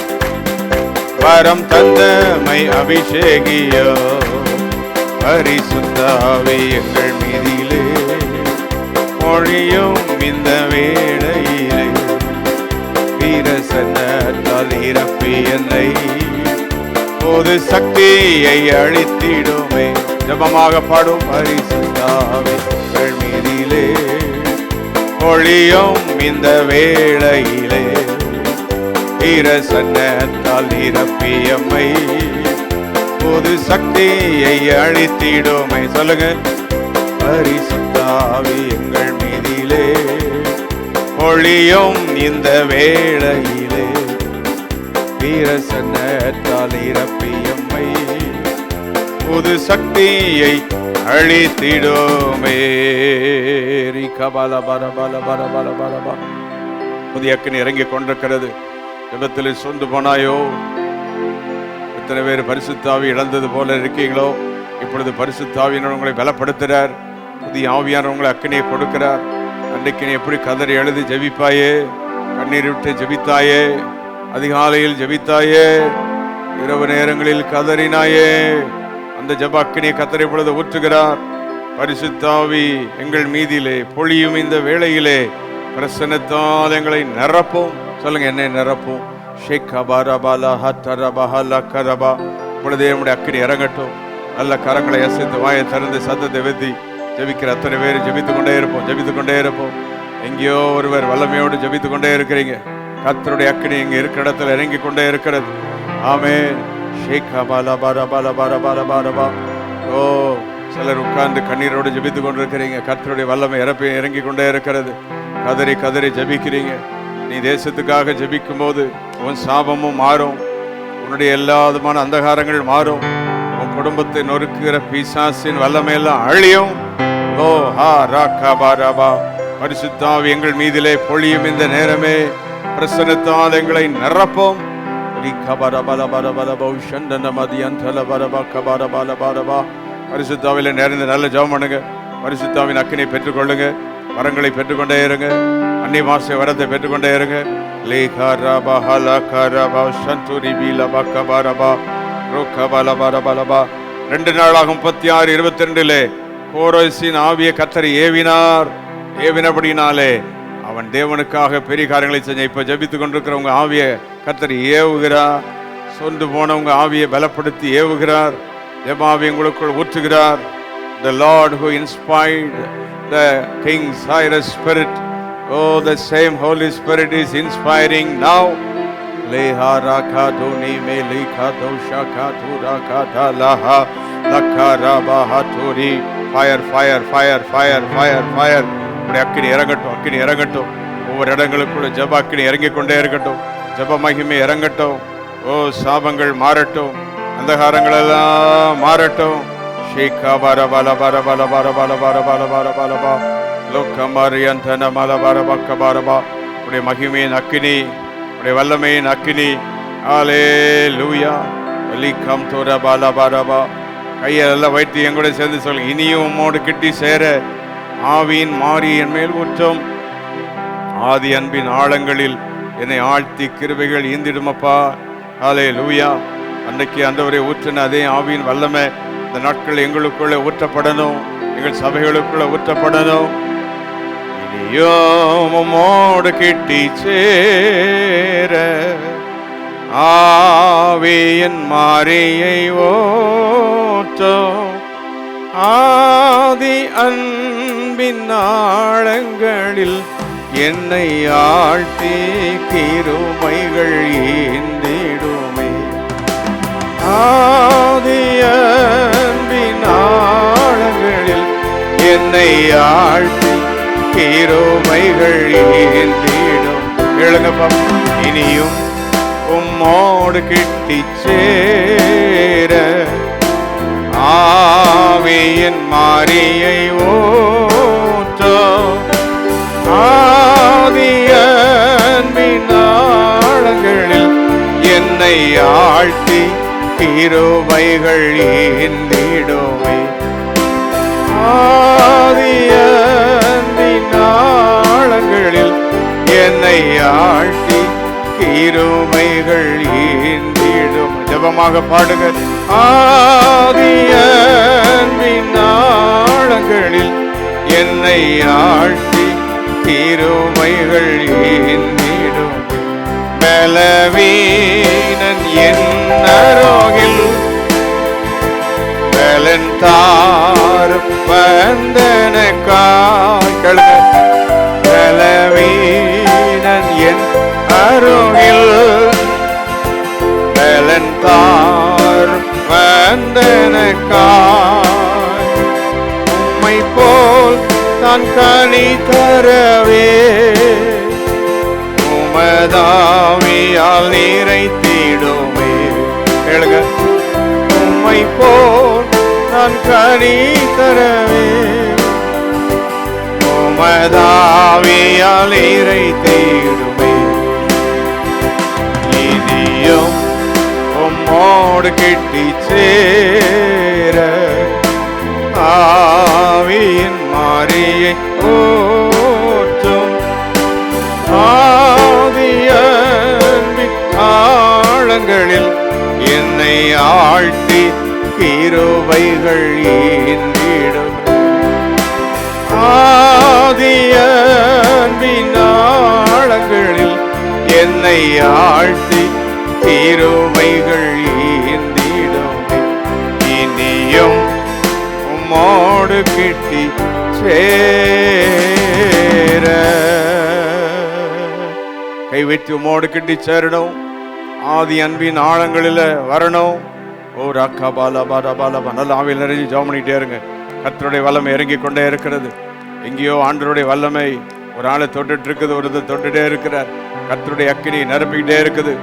வரம் தந்தமை அபிஷேகியும். பரிசுத்த ஆவி எங்கள் மீதிலே பொழியும் இந்த வேளையிலே பிரசன்னத்தால் நிரப்பி என்னை புது சக்தியை அளித்திடுமே. ஜபமாக பாடும். பரிசுத்த ஆவி எங்கள் மீதிலே பொழியும் இந்த வேளையிலே பிரசன்னத்தால் நிரப்பி எம்மை புது சக்தியை அளித்திடுமே. சொல்லுங்க, பரிசுத்த ஆவி எங்கள் மீதிலே பொழியும் இந்த வேளையிலே பிரசன்னத்தால் நிரப்பி எம்மை புது சக்தியை அளித்திடுமே. புதிய அக்கினி இறங்கி கொண்டிருக்கிறது. விபத்தில் சொந்து போனாயோ? எத்தனை பேர் பரிசுத்த ஆவி இழந்தது போல இருக்கீங்களோ? இப்பொழுது பரிசுத்த ஆவியானவர் உங்களை பலப்படுத்துகிறார். புதிய ஆவியானவர் உங்களை அக்கினியை கொடுக்கிறார். அன்றைக்கு நீ எப்படி கதறி எழுதி ஜெபிப்பாயே, கண்ணீர் விட்டு ஜெபித்தாயே, அதிகாலையில் ஜெபித்தாயே, இரவு நேரங்களில் கதறினாயே, அந்த ஜெப அக்கினியை கத்தரை பொழுது ஊற்றுகிறார். பரிசுத்த ஆவி எங்கள் மீதிலே பொழியும் இந்த வேளையிலே பிரசன்னத்தால் எங்களை நிரப்பும். சொல்லுங்க, என்னை நிரப்பும். இப்பொழுதே நம்முடைய அக்கினி இறங்கட்டும். நல்ல கரங்களை அசைத்து வாயை திறந்து சத்தத்தை வெத்தி ஜெபிக்கிற அத்தனை பேர் ஜெபித்து கொண்டே இருப்போம், ஜெபித்து கொண்டே இருப்போம். எங்கேயோ ஒருவர் வல்லமையோடு ஜெபித்து கொண்டே இருக்கிறீங்க. கர்த்தருடைய அக்கினி இங்கே இருக்கிற இடத்துல இறங்கி கொண்டே இருக்கிறது. ஆமென். ஓ, சிலர் உட்கார்ந்து கண்ணீரோடு ஜெபித்து கொண்டிருக்கிறீங்க. கர்த்தருடைய வல்லமை இறங்கி கொண்டே இருக்கிறது. கதறி கதறி ஜெபிக்கிறீங்க. நீ தேசத்துக்காக ஜெபிக்கும் போது உன் சாபமும் மாறும், உன்னுடைய எல்லா விதமான அந்தகாரங்கள் மாறும், உன் குடும்பத்தை நொறுக்குகிற பிசாசின் வல்லமையெல்லாம் அழியும். ஓ ஹா ரா கபா ரபா. பரிசுத்த ஆவி எங்கள் மீதிலே பொழியும் இந்த நேரமே. பிரசன்னத்தால் எங்களை நிரப்போம். பரிசுத்தாவில நிறைந்த நல்ல ஜெபம் பண்ணுங்க. பரிசுத்தாவின் அக்கினை பெற்றுக்கொள்ளுங்க. வரங்களை பெற்றுக்கொண்டே இருங்க. அன்னி மாச வரத்தை பெற்றுக்கொண்டே இருங்க. ரெண்டு நாளாகும் 36:22 கோரேசின் ஆவிய கர்த்தர் ஏவினபடினாலே அவன் தேவனுக்காக பெரிய காரியங்களை செஞ்ச. இப்ப ஜபித்துக் கொண்டிருக்கிறவங்க ஆவிய கர்த்தர் ஏவுகிறார். சொந்து போனவங்க ஆவியை பலப்படுத்தி ஏவுகிறார். தேவாவி உங்களுக்குள் ஊற்றுகிறார். The Lord who inspired the King Cyrus spirit, oh, the same Holy Spirit is inspiring now. Leha raka doni me lekha dosha ka thura ka dalaha lakara bahaturi. Fire, fire, fire, fire, fire, fire. அக்கினி இறங்கட்டும், அக்கினி இறங்கட்டும். ஒவ்வொரு இடங்களுக்குள்ள ஜப அக்கினி இறங்கிக் கொண்டே இருக்கட்டும். ஜப மகிமை இறங்கட்டும். ஓ சாபங்கள் மாறட்டும், அந்தகாரங்கள் எல்லாம் மாறட்டும். ஷேகா பர பல பர பல பர பல பர பல பல பல பா லோக்கமரியந்தன மல பர பக்க பரபா. உடைய மகிமையின் அக்கினி, உடைய வல்லமையின் அக்கினி. ஹல்லேலூயா. வலிகம் தோர பல பரபா. கையெல்லாம் வைத்து எங்கூட சேர்ந்து சொல்லுங்க. இனியும் உம்மோடு கிட்டி சேர ஆவியின் மாறி என் மேல் ஊற்றும். ஆதி அன்பின் ஆழங்களில் என்னை ஆழ்த்தி கிருபைகள் ஈந்திடுமப்பா. ஹல்லேலூயா. அன்றைக்கு ஆண்டவரே ஊற்றின அதே ஆவியின் வல்லமை இந்த நாட்கள் எங்களுக்குள்ள ஊற்றப்படணும், எங்கள் சபைகளுக்குள்ள ஊற்றப்படணும். இனியும் உம்மோடு கிட்டி சேர ஆவியின் மாறியை ஊற்றும். ஆதி அன்பின் ஆழங்களில் என்னை ஆழ்த்தி கிருபைகள் ஈந்திடுமே. ஆதி அன்பின் ஆழங்களில் என்னை ஆழ்த்தி கிருபைகள் ஈந்திடும். கேளுங்கப்பா. இனியும் உம்மோடு கிட்டி சேர ஆவியின் மாறியை ஊற்றும். ஆதி அன்பின் ஆழங்களில் என்னை ஆழ்த்தி கிருபைகள் ஈந்திடுமே. ஆதி அன்பின் ஆழங்களில் என்னை ஆழ்த்தி கிருபைகள் ஈந்திடும். ஜெபமாக பாடுங்க. ஆதி அன்பின் ஆழங்களில் என்னை ஆழ்த்தி கிருபைகள் ஈந்திடும். பலவீனன் என் அருகில் பலன் தாரும் பந்தனக்காய். பலவீனன் என் அருகில் பலன் தாரும் பந்தனக்காய். உம்மை போல் நான் கனி தரவே உமதாவியால் நிறைத்திடுமே. கேளுங்க. உம்மை போல் நான் கனி தரவே உமதாவியால் நிறைத்திடுமே. இனியும் உம்மோடு கிட்டி சேர ஆவியின் மாறியை ஊற்றும். ஆதி அன்பின் ஆழங்களில் என்னை ஆழ்த்தி கிருபைகள் ஈந்திடும். ஆதி அன்பின் ஆழங்களில் என்னை ஆழ்த்தி கிருபைகள் ஈந்திடும். இனியும் உம்மோடு கிட்டி சேர. கை வைத்து உம்மோடு கிட்டி சேரணும். ஆதி அன்பின் ஆழங்களில் வரணும். ஓ ராக்கா பாலா பாலா பாலா. நல்ல ஆவியில் நிறைஞ்சு ஜெபம் பண்ணிட்டே இருங்க. கர்த்தருடைய வல்லமை இறங்கி கொண்டே இருக்கிறது. எங்கேயோ ஆண்டவருடைய வல்லமை ஒரு ஆளை தொட்டுட்டு இருக்குது, ஒரு தொட்டுட்டே இருக்கிறார். கர்த்தருடைய அக்கினி நிரப்பிக்கிட்டே இருக்குது.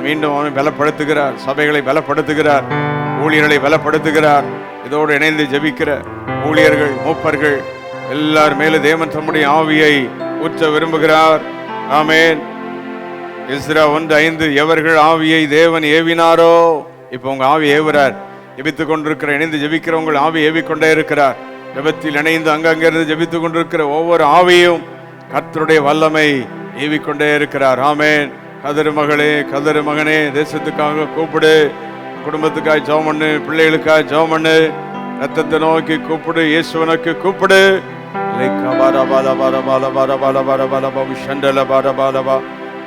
மீண்டும் அவன் பலப்படுத்துகிறார், சபைகளை பலப்படுத்துகிறார், ஊழியர்களை பலப்படுத்துகிறார். இதோடு இணைந்து ஜெபிக்கிற ஊழியர்கள், மூப்பர்கள் எல்லார் மேலும் தேவன் தம்முடைய ஆவியை ஊற்ற விரும்புகிறார். ஆமென். எஸ்ரா 1:5 எவர்கள் ஆவியை தேவன் ஏவினாரோ, இப்ப உங்க ஆவி ஏவுறார். ஜெபித்துக் கொண்டிருக்கிற இணைந்து ஜெபிக்கிறவங்க ஆவி ஏவிக்கொண்டே இருக்கிறார். ஜெபத்தில் இணைந்து அங்கிருந்து ஜெபித்துக் கொண்டிருக்கிற ஒவ்வொரு ஆவியும் கர்த்தருடைய வல்லமை ஏவிக்கொண்டே இருக்கிறார். ஆமென். கதறு மகளே, கதறு மகனே, தேசத்துக்காக கூப்பிடு, குடும்பத்துக்காக ஜெபம் பண்ணு, பிள்ளைகளுக்காக ஜெபம் பண்ணு, ரத்தத்தை நோக்கி கூப்பிடு, இயேசுவனுக்கு கூப்பிடு.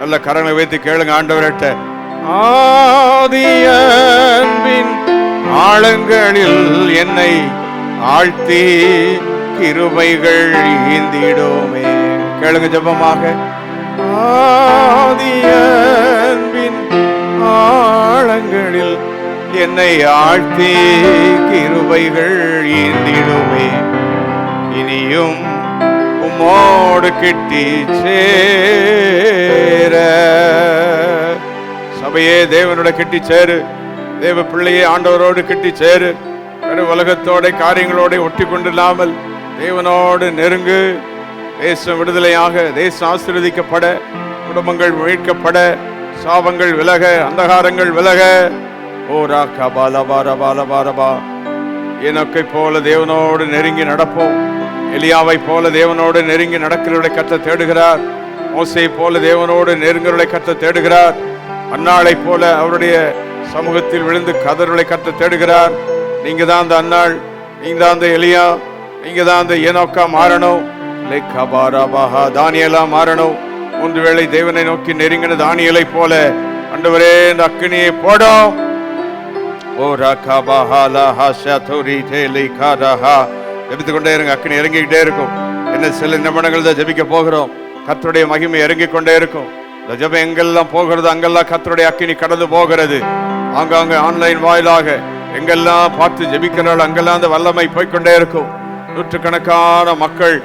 நல்ல கரங்களை வைத்து கேளுங்க ஆண்டவர்கிட்ட. ஆதியன்பின் ஆழங்களில் என்னை ஆழ்த்தி கிருபைகள் ஈந்திடுமே. கேளுங்க ஜெபமாக. ஆதியன்பின் ஆழங்களில் என்னை ஆழ்த்தி கிருபைகள் ஈந்திடுமே. இனியும் உம்மோடு கிட்டி சேர. சபையே தேவனோட கிட்டி சேரு, தேவ பிள்ளையே ஆண்டவரோடு கிட்டி சேரு. உலகத்தோட காரியங்களோட ஒட்டி கொண்டில்லாமல் தேவனோடு நெருங்கு. தேசம் விடுதலையாக, தேசம் ஆசீர்வதிக்கப்பட, குடும்பங்கள் மீட்கப்பட, சாபங்கள் விலக, அந்தகாரங்கள் விலக. ஓ ராக்கா பாலா பாரா பாலா பாரபா. எனக்கை போல தேவனோடு நெருங்கி நடப்போம். எலியாவை போல தேவனோடு நெருங்கி நடக்கிறவர்களை கர்த்தர் தேடுகிறார். மோசேயை போல தேவனோடு நெருங்குவர்களை கர்த்தர் தேடுகிறார். அன்னாளை போல அவருடைய சமூகத்தில் விழுந்து கதர்களை கர்த்தர் தேடுகிறார். நீங்க தான் அந்த அன்னாள், நீங்க தான் அந்த எலியா, நீங்க தான் அந்த ஏனோக்கா மாறணும். தானியேலா மாறணும். 3 வேளை தேவனை நோக்கி நெருங்கின தானியேலை போல ஆண்டவரே இந்த அக்கினியை போடும். ஓ ராகாபாஹாலா ஹாஷா தோரி தேலை காராஹா. ஜெபித்து கொண்டே இருங்க. அக்கினி இறங்கிக்கிட்டே இருக்கும். என்ன சில நிமிடங்கள் தான் ஜெபிக்க போகிறோம். கர்த்தருடைய மகிமை இறங்கிக் கொண்டே இருக்கும். இந்த ஜெபம் எங்கெல்லாம் போகிறது அங்கெல்லாம் கர்த்தருடைய அக்கினி கடந்து போகிறது. ஆங்காங்க ஆன்லைன் வாயிலாக எங்கெல்லாம் பார்த்து ஜெபிக்கிறாள் அங்கெல்லாம் அந்த வல்லமை போய்கொண்டே இருக்கும். நூற்றுக்கணக்கான மக்கள்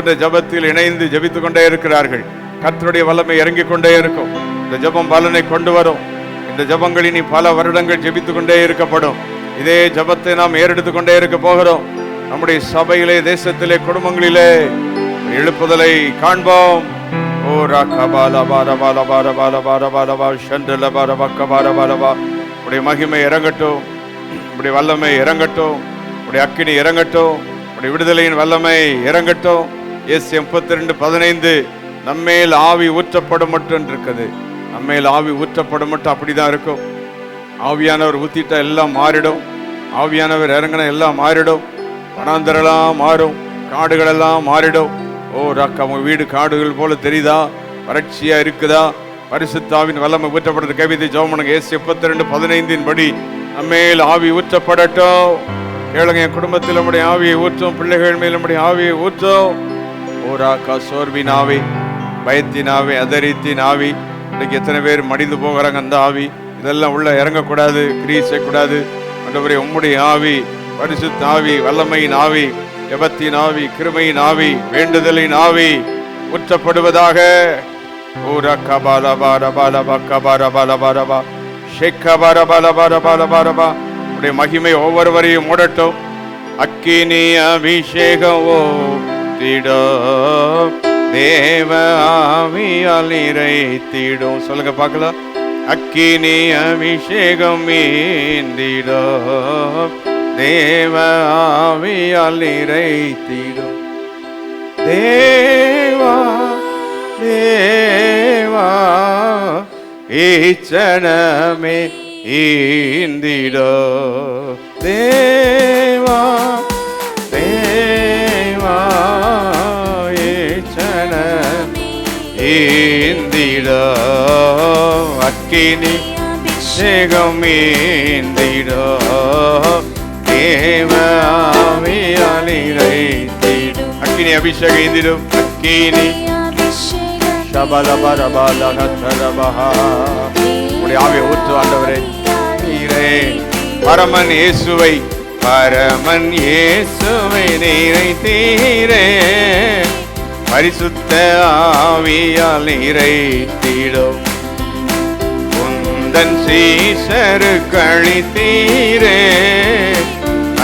இந்த ஜெபத்தில் இணைந்து ஜெபித்துக் கொண்டே இருக்கிறார்கள். கர்த்தருடைய வல்லமை இறங்கிக் கொண்டே இருக்கும். இந்த ஜெபம் பலனை கொண்டு வரும். இந்த ஜெபங்கள் இனி பல வருடங்கள் ஜெபித்துக் கொண்டே இருக்கப்படும். இதே ஜெபத்தை நாம் ஏறெடுத்துக் கொண்டே இருக்க போகிறோம். நம்முடைய சபையிலே, தேசத்திலே, குடும்பங்களிலே எழுப்புதலை காண்போம். ஓ ராகபாலா பாரா பாலா பாரா பாலா பாரா பாலா பா ஷண்டல பாரா பக்க பாரா பாலா பா. உடைய மகிமை இறங்கட்டும், உடைய வல்லமை இறங்கட்டும், உடைய அக்கினி இறங்கட்டும், உடைய விடுதலையின் வல்லமை இறங்கட்டும். ஏசாயா 32:15 நம்மேல் ஆவி ஊற்றப்படும் மட்டும் இருக்குது. நம்மேல் ஆவி ஊற்றப்படும் மட்டும் அப்படிதான் இருக்கும். ஆவியானவர் ஊத்திட்டா எல்லாம் மாறிடும். ஆவியானவர் இறங்கின எல்லாம் மாறிடும். வனாந்தரெல்லாம் மாறும், காடுகள் எல்லாம் மாறிடும். ஓ ராக்கா, உங்க வீடு காடுகள் போல தெரியுதா? வறட்சியா இருக்குதா? பரிசுத்தாவின் வல்லமை ஊற்றப்படுறது கவிதை ஜெபம் பண்ணுங்க. ஏசாயா 32:15 படி நம்மேல் ஆவி ஊற்றப்படட்டும். கேளுங்க, என் குடும்பத்தில் நம்முடைய ஆவியை ஊற்றும், பிள்ளைகள் மேல் நம்முடைய ஆவியை ஊற்றும். ஓ ராக்கா, சோர்வின் ஆவி, பயத்தின் ஆவி, அதரித்தின் ஆவி. இன்னைக்கு எத்தனை பேர் மடிந்து போகிறாங்க அந்த ஆவி. இதெல்லாம் உள்ள இறங்கக்கூடாது, கிரியை செய்யக்கூடாது. ஆண்டவரே, உம்முடைய ஆவி, பரிசுத்த ஆவி, வல்லமையின் ஆவி, ஜெபத்தின் ஆவி, கிருபையின் ஆவி, வேண்டுதலின் ஆவி ஊற்றப்படுவதாக. ஓ ராக்கா பாலா பாரா பாலா பக்கா பாரா பாலா பாரா பா ஷேக்கா பாரா பாலா பாரா பாலா பாரா பா. உடைய மகிமை ஒவ்வொருவரையும் மூடட்டும். அக்கினி அபிஷேகம் ஓதிடும், தேவ ஆவியால் நிறைத்திடும். சொல்லுங்க பார்க்கலாம். அக்கினி அபிஷேகம் மீந்திடும், தேவ ஆவியால் நிறைத்திடும். தேவா தேவா ஈச்சனமே ஈந்திடோ. தேவா தேவா ஈச்சனமே ஈந்திடோ. அக்கினி அபிஷேகம் ஈந்திடோ, தேவ ஆவியால் நிறைத்திடும். அக்கினி அபிஷேகம் ஈந்திடும். அக்கினி உடைய ஆவியை ஊற்று ஆண்டவரே. நீரே பரமன் இயேசுவை, பரமன் இயேசுவை நிறைத்தீரே. பரிசுத்த ஆவியால் நிறைத்திடும். உந்தன் சீஷருக்கு அளித்தீரே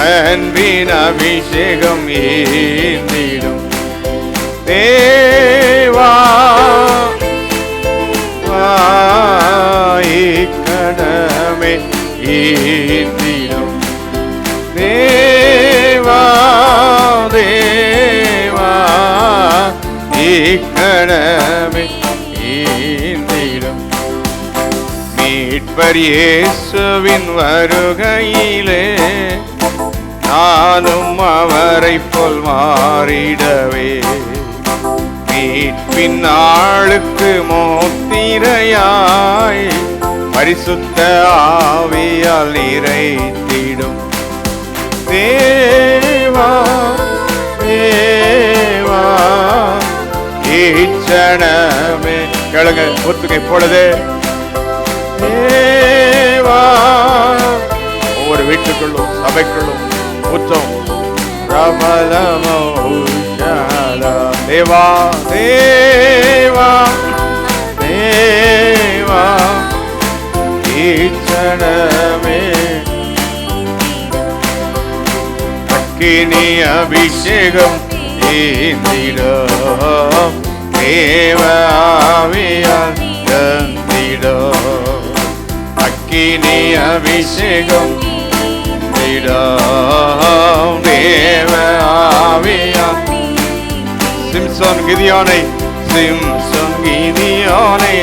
அன்பின் அபிஷேகம் ஏந்திடும். தேவா கடமை ஏந்திடும். தேவா தேவா கடமை ஏந்திடும். மீட்பர் இயேசுவின் வருகையிலே நானும் அவரை போல் மாறிடவே மீட்பின் நாளுக்கு மோத்திரையாய் பரிசுத்த ஆவியால் நிறைத்திடும். தேவா தேவா ஈச்சனமே கேளுங்க ஒத்துக்கை பொழுது. தேவா ஒவ்வொரு வீட்டுக்குள்ளும் சபைக்குள்ளும் ஊற்றம் பிரபலமோ தேவா தேவா தேவா ஈச்சனமே அக்கினி அபிஷேகம் ஏந்திடும். தேவ ஆவியால் தந்திடும். அக்கினி அபிஷேகம் தேவ ஆவியால். சிம்சோன் கிதியோனை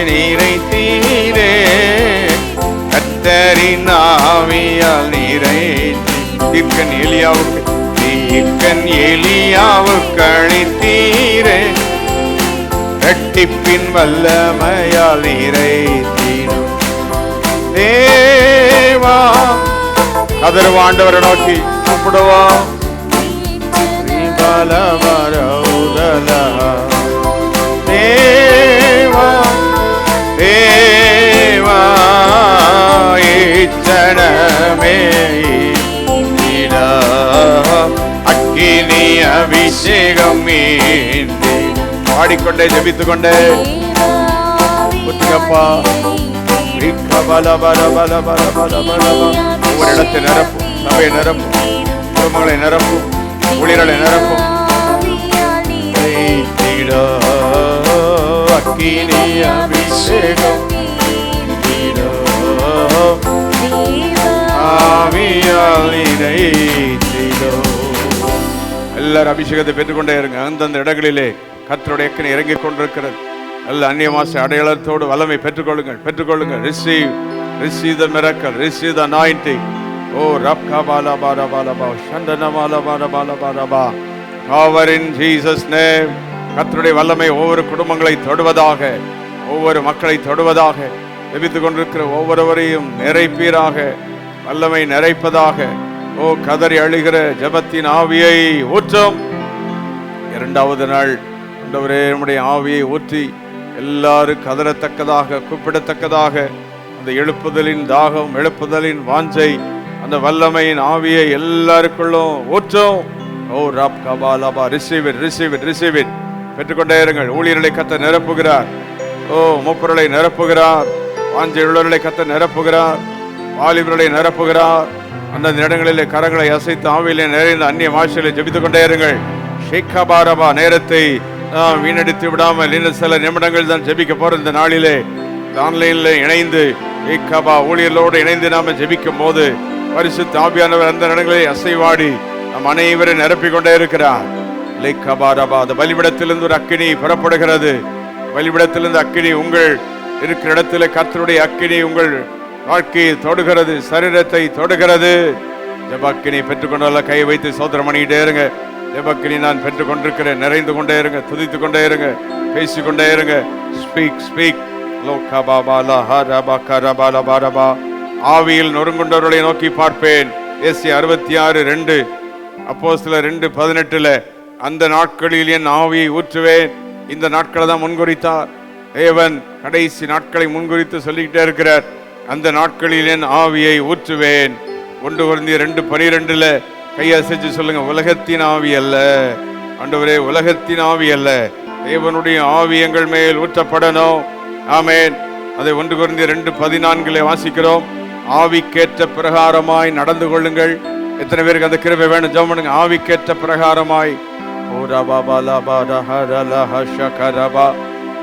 நிறைத்தீரே கர்த்தரின் ஆவியால் நிறைத்தி. தீர்க்கன் எலியாவுக்கு அளித்தீரே இரட்டிப்பின் வல்லமையால் நிறைத்திடும். தேவா கதறுவாண்டவரை நோக்கி கூப்பிடுவோம். தேவா தேவா ஈச்சனமே அக்கினி அபிஷேகம் ஏந்தி. பாடிக்கொண்டே ஜெபித்துக் கொண்டே புத்திகப்பா ஒவ்வொரு இடத்தை நிரப்பும். சபையை நிரப்பும். குடும்பங்களை நிரப்பும். ஊழியர்களை நிரப்பும். அக்கினி அபிஷேகம் ஆவியால் நிறைத்திடும். எல்லாரும் அபிஷேகத்தை பெற்றுக்கொண்டே இருங்க. அந்தந்த இடங்களிலே கர்த்தருடைய அக்கினி இறங்கிக் கொண்டிருக்கிறது. நல்ல அந்நிய மாச அடையாளத்தோடு வல்லமை பெற்றுக்கொள்ளுங்கள். பெற்றுக்கொள்ளுங்கள். receive the miracle, receive the anointing. Oh rabkabala bara bara ba shandana mala bara bara bara ba. Power in Jesus name. கர்த்தருடைய வல்லமை ஒவ்வொரு குடும்பங்களை தொடுவதாக, ஒவ்வொரு மக்களை தொடுவதாக, ஜெபித்துக் கொண்டிருக்கிற ஒவ்வொருவரையும் நிறைப்பீராக, வல்லமை நிறைப்பதாக. ஓ கதறி அழுகிற ஜெபத்தின் ஆவியை ஊற்றும். இரண்டாவது நாள் ஆண்டவரே நம்முடைய ஆவியை ஊற்றி எல்லாரும் கதறத்தக்கதாக, கூப்பிடத்தக்கதாக அந்த எழுப்புதலின் தாகம், எழுப்புதலின் வாஞ்சை, அந்த வல்லமையின் ஆவியை எல்லாருக்குள்ளும் ஊற்றும். ஓ ராப் கபாலபா receive it, receive it, receive it. பெற்றுக்கொண்டே இருங்கள். ஊழியர்களை கர்த்தர் நிரப்புகிறார். ஓ மூப்பர்களை நிரப்புகிறார். வாஞ்சை உள்ளவர்களை கர்த்தர் நிரப்புகிறார். வாலிபர்களை நிரப்புகிறார். அந்தந்த இடங்களிலே கரங்களை அசைத்து ஆவியிலே நிறைந்த அந்நிய பாஷையிலே ஜெபித்துக் கொண்டே இருங்கள். ஷேக்காபாரபா நேரத்தை வீணடித்து விடாமல் இன்னும் சில நிமிடங்கள் தான் ஜெபிக்க போற இந்த நாளிலே ஆன்லைன்ல இணைந்து ஏக்காபா ஊழியர்களோடு இணைந்து நாம ஜெபிக்கும் போது பரிசுத்த ஆவியானவர் அந்த இடங்களை அசைவாடி நம் அனைவரை நிரப்பிக் கொண்டே இருக்கிறார். லேக்காபாரபா அந்த பலிபிடத்திலிருந்து ஒரு அக்கினி புறப்படுகிறது. பலிபிடத்திலிருந்து அக்கினி உங்கள் இருக்கிற இடத்துல கர்த்தருடைய அக்கினி உங்கள் வாழ்க்கையை தொடுகிறது, சரீரத்தை தொடுகிறது. ஜெபக்கினி பெற்றுக்கொண்டால கை வைத்து சோதரம் பண்ணிக்கிட்டே இருங்க. ஜெபக்கினி நான் பெற்றுக் கொண்டிருக்கிறேன். நிறைந்து கொண்டே இருங்க, துதித்து கொண்டே இருங்க, பேசிக்கொண்டே இருங்க. Speak speak. ஆவியில் நொறுங்குண்டவர்களை நோக்கி பார்ப்பேன். ஏசாயா 66:2, அப்போஸ்தலர் 2:18 அந்த நாட்களில் என் ஆவியை ஊற்றுவேன். இந்த நாட்களை தான் முன்குறித்தார் தேவன். கடைசி நாட்களை முன்குறித்து சொல்லிக்கிட்டே இருக்கிறார். அந்த நாட்களில் என் ஆவியை ஊற்றுவேன். 1 கொரிந்தியர் 2:12 கையசைச்சு சொல்லுங்க. உலகத்தின் ஆவி அல்ல ஆண்டவரே, உலகத்தின் ஆவி அல்ல, தேவனுடைய ஆவி எங்கள் மேல் ஊற்றப்படணும். ஆமென். அதை 1 கொரிந்தியர் 2:14 வாசிக்கிறோம். ஆவிக்கேற்ற பிரகாரமாய் நடந்து கொள்ளுங்கள். எத்தனை பேருக்கு அந்த கிருபை வேணும்? ஜெபம் பண்ணுங்க. ஆவிக்கேற்ற பிரகாரமாய்.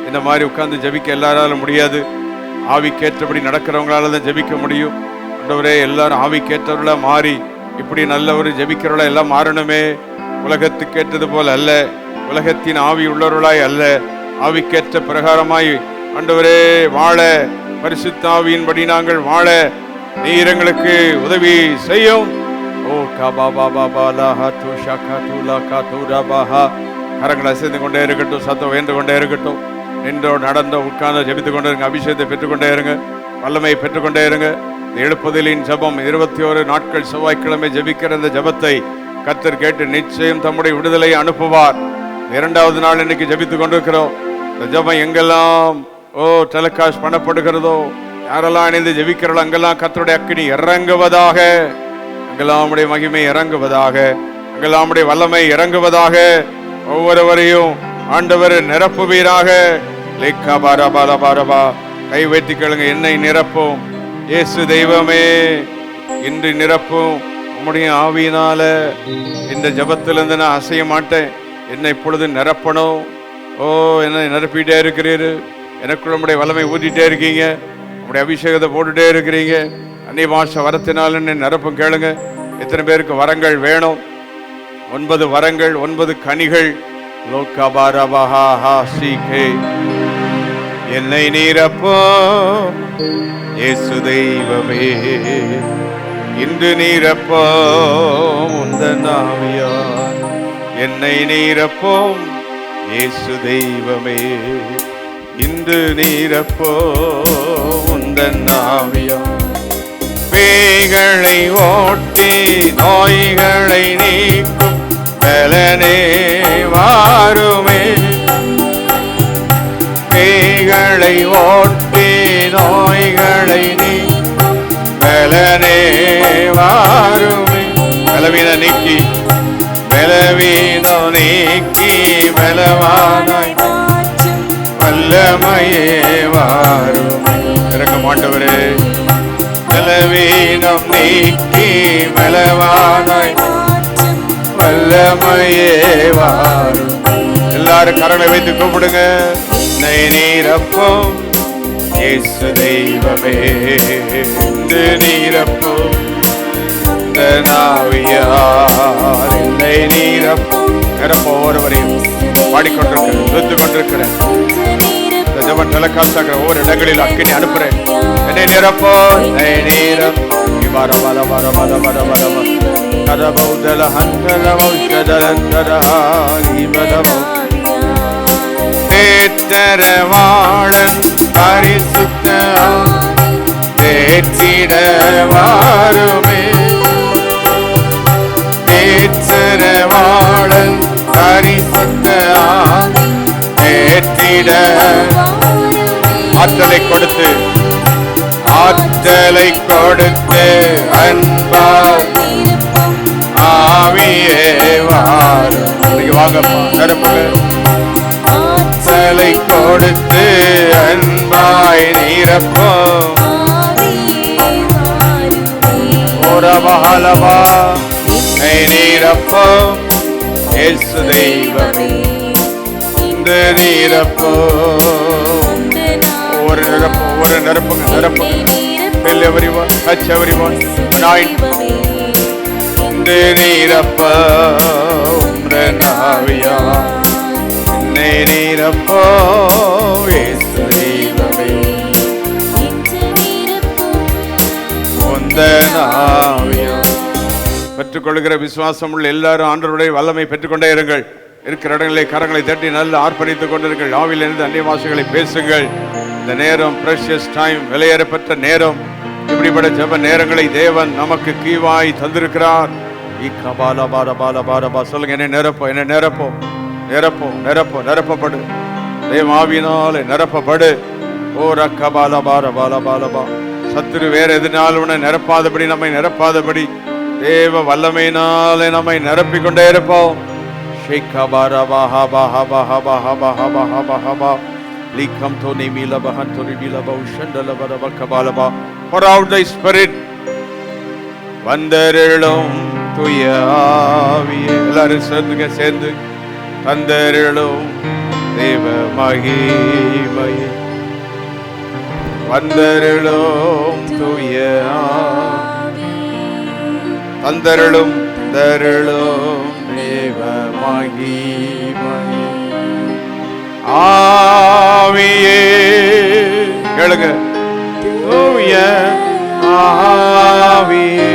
இந்த மாதிரி உட்கார்ந்து ஜெபிக்க எல்லாராலும் முடியாது. ஆவிக்கேற்றபடி நடக்கிறவங்களால தான் ஜெபிக்க முடியும். ஆண்டவரே, எல்லாரும் ஆவிக்கேற்றவர்களா மாறி இப்படி நல்ல ஒரு ஜெபிக்கிறவர்களா எல்லாம் மாறணுமே. உலகத்துக்கு ஏற்றது போல அல்ல, உலகத்தின் ஆவி உள்ளவர்களாய் அல்ல, ஆவிக்கேற்ற பிரகாரமாய் ஆண்டவரே வாழ, பரிசுத்த ஆவியின்படி நாங்கள் வாழ நீர் எங்களுக்கு உதவி செய்யும். கரங்களை அசைந்து கொண்டே இருக்கட்டும், சத்தம் உயர்ந்து கொண்டே இருக்கட்டும். நின்றோ நடந்தோ உட்கார்ந்தோ ஜெபித்து கொண்டே இருங்க. அபிஷேகத்தை பெற்றுக்கொண்டே இருங்க, வல்லமையை பெற்றுக்கொண்டே இருங்க. எழுப்புதலின் ஜெபம் 21 நாட்கள் செவ்வாய்க்கிழமை ஜெபிக்கிற இந்த ஜெபத்தை கர்த்தர் கேட்டு நிச்சயம் தம்முடைய விடுதலையை அனுப்புவார். 2வது நாள் இன்னைக்கு ஜெபித்து கொண்டிருக்கிறோம். இந்த ஜெபம் எங்கெல்லாம் டெலிகாஸ்ட் பண்ணப்படுகிறதோ, யாரெல்லாம் இணைந்து ஜெபிக்கிறோம், அங்கெல்லாம் கர்த்தருடைய அக்கினி இறங்குவதாக, அங்கெல்லாம் உடைய மகிமை இறங்குவதாக, அங்கெல்லாம் உடைய வல்லமை இறங்குவதாக. ஒவ்வொருவரையும் ஆண்டவர் நிரப்புவீராக. கை வைத்து கேளுங்க. என்னை நிரப்பும் இயேசு தெய்வமே, இன்று நிரப்பும் உம்முடைய ஆவியினால. இந்த ஜபத்திலிருந்து நான் அசைய மாட்டேன். என்னை இப்பொழுது நிரப்பணும். என்னை நிரப்பிட்டே இருக்கிறீரு. எனக்குள்ள உம்முடைய வல்லமை ஊற்றிட்டே இருக்கீங்க, உம்முடைய அபிஷேகத்தை போட்டுட்டே இருக்கிறீங்க. அந்நிய பாஷை வரத்தினால என்னை நிரப்பும். கேளுங்க. எத்தனை பேருக்கு வரங்கள் வேணும்? 9 வரங்கள், 9 கனிகள். என்னை நீரப்போ இயேசு தெய்வமே, இன்று நீரப்போ உந்தன் ஆவியால். என்னை நீரப்போம் இயேசு தெய்வமே, இன்று நீரப்போ உந்தன் ஆவியால். பேய்களை ஓட்டி நோய்களை நீக்கும் பலனே வாருமே. பேய்களை ஓட்டி நோய்களை நீக்கும் பலனே வாருமே. பலவீனம் நீக்கி, பலவீனம் நீக்கி பலவானாய் வல்லமையே வாருமே. இறக்க மாட்டவரே, பலவீனம் நீக்கி பலவானாய் வல்லமையே வாரும். எல்லாரும் கரங்களை வைத்து கூப்பிடுங்க. என்னை நீரப்போம் இயேசு தெய்வமே, இந்த நீரப்போம் இந்த நாவியார். என்னை நீரப்போம். நிரப்ப ஒவ்வொருவரையும் பாடிக்கொண்டிருக்கிறேன், நிறுத்து கொண்டிருக்கிறேன். இந்த ஜெபம் டெலிகாஸ்டாகிற ஒவ்வொரு இடங்களில் அக்கினி அனுப்புறேன். என்னை நிரப்போ, என்னை நீரப்போ. தேற்றரவாளன் பரிசுத்த தேற்றிடவாருமே. தேற்றரவாளன் பரிசுத்த தேற்றிட ஆற்றலை கொடுத்து, ஆற்றலை கொடுத்து அன்பால் ஆவியே வாரும். வாங்கப்பா, நிரப்புங்க. ஆற்றலை கொடுத்து அன்பாய் நீரப்போம். ஓரபஹலபா நீரப்போம் இயேசு தெய்வமே, இந்த நீரப்போம். ஒவ்வொரு நிரப்புங்க, நிரப்புங்க. Fill everyone, touch everyone, anoint. இந்த நீரப்போம் நாவியா, என்னை நீரப்போ இயேசு தெய்வமே, உந்த நாவியா. பெற்றுக்கொள்கிற விசுவாசம் உள்ள எல்லாரும் ஆண்டவருடைய வல்லமை பெற்றுக்கொண்டே இருங்கள். இருக்கிற இடங்களிலே கரங்களை தட்டி நல்ல ஆர்ப்பணித்துக் கொண்டிருங்கள். ஆவியிலிருந்து அந்நிய பாஷைகளை பேசுங்கள். இந்த நேரம் பிரஷியஸ் டைம், விலையேறப்பட்ட நேரம். இப்படிப்பட்ட ஜெப நேரங்களை தேவன் நமக்கு கீவாய் தந்திருக்கிறார். சொல்லுங்க, என்னை நிரப்போ, என்னை நிரப்போ, நிரப்போ, நிரப்போ, நிரப்பப்படு. தேவாவினாலே நிரப்பப்படு. ஓ ரக்கபால பால பால பாலபா. சத்துரு வேற எதுனாலும் உன்னை நிரப்பாதபடி, நம்மை நிரப்பாதபடி தேவ வல்லமையினாலே நம்மை நிரப்பிக்கொண்டே இருப்போம். Pour out thy spirit. வந்தருளும் தூய ஆவியே. எல்லாரும் சேர்ந்து தந்தருளும் தேவ மகிமையே. வந்தருளும் தூய தந்தருளும் தருளும் தேவ மகிமையே. ஆவியே கேளுங்க. தூய ஆவியே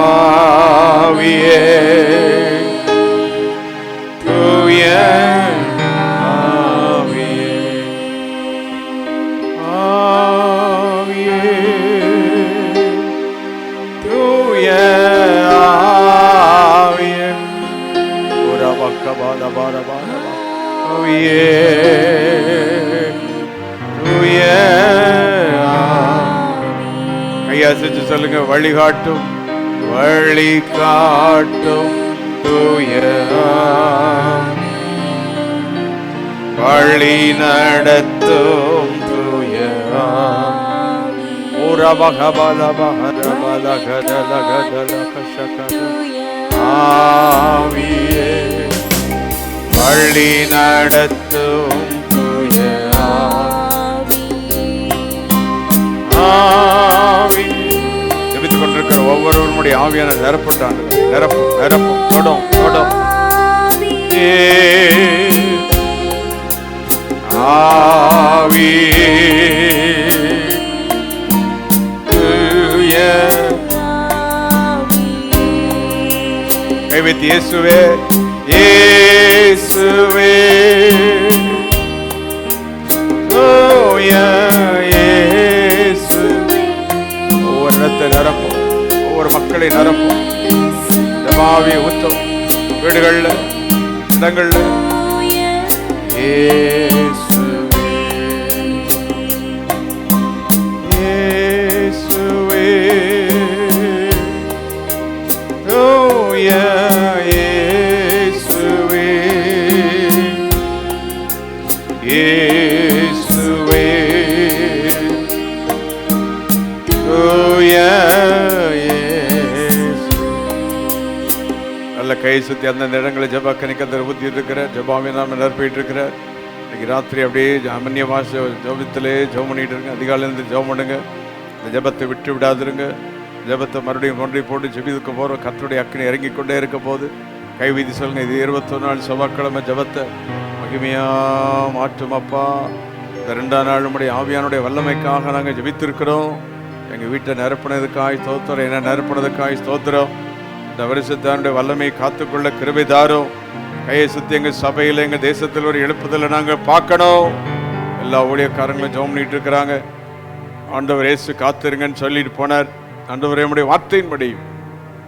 ஆவியே தூய ஆவியே ஆவியே தூய ஆவியே ஆவியே தூய கையா செஞ்சு சொல்லுங்க. வழிகாட்டும் வழிகாட்டும் தூய வழி நடத்தும் தூய ஆவியே வழி நடத்தும் தூய ஜெபித்துக் கொண்டிருக்கிற ஒவ்வொருவருடைய ஆவியான நிரப்பட்டாங்க. நிரப்பும் நிரப்பும் தொடும் தொடும் ஆவி கைவித் இயேசுவே இயேசுவே ஒவ்வொரு இடத்தை நிரப்பும், ஒவ்வொரு மக்களை நிரப்பும். ஆவி ஊற்றும் வீடுகள்ல இடங்கள்ல. இயேசுவே இயேசுவே தூய இயேசுவே இயேசுவே தூய நல்ல கை சுத்தி அந்தந்த இடங்களை ஜபா கணிக்கத்தை ஊத்திட்டு இருக்கிற ஜபாவை நாம நிரப்பிட்டு இருக்கிற. இன்னைக்கு ராத்திரி அப்படியே அமன்ய பாஷை ஜபத்திலே ஜெபம் பண்ணிட்டு இருங்க. அதிகாலையிலிருந்து ஜெபம் பண்ணுங்க. இந்த ஜபத்தை விட்டு விடாதிருங்க. ஜபத்தை மறுபடியும் கொண்டு போட்டு ஜெபிதுக்கு போகிற கர்த்தருடைய அக்கினி இறங்கி கொண்டே இருக்க போது கை வீதி சொல்லுங்க. இது 21 நாள் செவ்வாய்க்கிழமை ஜபத்தை மகிமையா மாற்றும் அப்பா. இந்த 2ஆம் நாள் நம்முடைய ஆவியானுடைய வல்லமைக்காக நாங்கள் ஜெபித்திருக்கிறோம். எங்கள் வீட்டை நிரப்பினதுக்காய் ஸ்தோத்திரம், என்ன நிரப்பினதுக்காய் ஸ்தோத்திரம். இந்த வருஷத்தானுடைய வல்லமையை காத்துக்கொள்ள கிருபை தாரும். கையை சுற்றி எங்கள் சபையில் எங்கள் தேசத்தில் ஒரு எழுப்புதலை நாங்கள் பார்க்கணும். எல்லா ஊழியக்காரங்களும் ஜெபம் பண்ணிட்டு இருக்கிறாங்க. ஆண்டவர் இயேசு காத்திருங்கன்னு சொல்லிட்டு போனார். ஆண்டவர் நம்முடைய வார்த்தையின்படி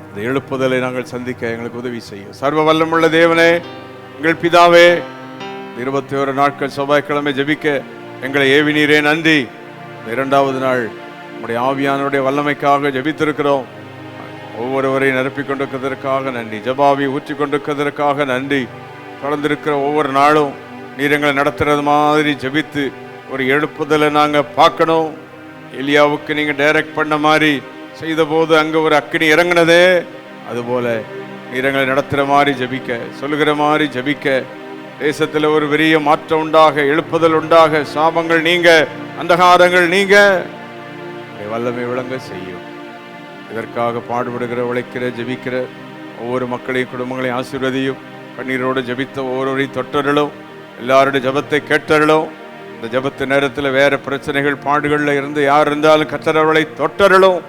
இந்த எழுப்புதலை நாங்கள் சந்திக்க எங்களுக்கு உதவி செய்யும். சர்வ வல்லமுள்ள தேவனே, எங்கள் பிதாவே, 21 நாட்கள் செவ்வாய்க்கிழமை ஜெபிக்க எங்களை ஏவினீரே நன்றி. 2வது நாள் நம்முடைய ஆவியானுடைய வல்லமைக்காக ஜெபித்திருக்கிறோம். ஒவ்வொருவரையும் நிரப்பிக் கொண்டிருக்கிறதற்காக நன்றி. ஜபாவி ஊற்றி கொண்டிருக்கிறதற்காக நன்றி. தொடர்ந்திருக்கிற ஒவ்வொரு நாளும் நீர் எங்களை நடத்துறது மாதிரி ஜெபித்து ஒரு எழுப்புதலை நாங்கள் பார்க்கணும். எலியாவுக்கு நீங்கள் டைரக்ட் பண்ண மாதிரி செய்த போது அங்கே ஒரு அக்கினி இறங்கினதே, அதுபோல நீர் எங்களை நடத்துகிற மாதிரி ஜெபிக்க, சொல்லுகிற மாதிரி ஜெபிக்க, தேசத்தில் ஒரு பெரிய மாற்றம் உண்டாக, எழுப்புதல் உண்டாக, சாபங்கள் நீங்க, அந்தகாரங்கள் நீங்க, வல்லமை விளங்க செய்யும். இதற்காக பாடுபடுகிற, உழைக்கிற, ஜெபிக்கிற ஒவ்வொரு மக்களையும் குடும்பங்களையும் ஆசீர்வதியும். கண்ணீரோடு ஜெபித்த ஒவ்வொருவரையும் தொட்டர்களும், எல்லாருடைய ஜபத்தை கேட்டர்களும். இந்த ஜபத்து நேரத்தில் வேற பிரச்சனைகள் பாடுகளில் இருந்து யார் இருந்தாலும் கற்றவர்களை தொட்டர்களும்.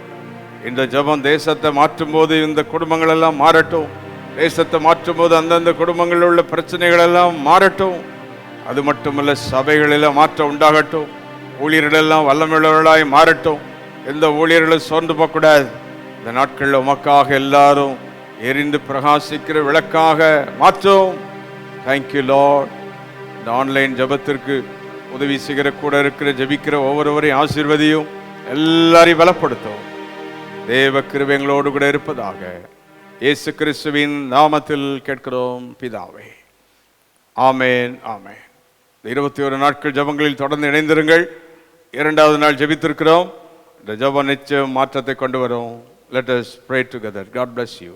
இந்த ஜபம் தேசத்தை மாற்றும் போது இந்த குடும்பங்கள் எல்லாம் மாறட்டும். தேசத்தை மாற்றும் போது அந்தந்த குடும்பங்களில் உள்ள பிரச்சனைகள் எல்லாம் மாறட்டும். அது மட்டுமல்ல, சபைகளெல்லாம் மாற்றம் உண்டாகட்டும். ஊழியர்களெல்லாம் வல்லமையுள்ளவர்களாய் மாறட்டும். எந்த ஊழியர்களும் சோர்ந்து போகக்கூடாது. இந்த நாட்களில் உமக்காக எல்லாரும் எரிந்து பிரகாசிக்கிற விளக்காக மாற்றும். Thank you Lord. இந்த ஆன்லைன் ஜபத்திற்கு உதவி செய்கிற, கூட இருக்கிற, ஜபிக்கிற ஒவ்வொருவரையும் ஆசீர்வதியும், எல்லாரையும் பலப்படுத்தும். தேவ கிருபை எங்களோடு கூட இருப்பதாக. இயேசு கிறிஸ்துவின் நாமத்தில் கேட்கிறோம் பிதாவே. ஆமேன், ஆமேன். 21 நாட்கள் ஜெபங்களில் தொடர்ந்து இணைந்திருங்கள். 2வது நாள் ஜெபித்திருக்கிறோம். இந்த ஜெபம் நிச்சயம் மாற்றத்தை கொண்டு வரும். Let us pray together. God bless you.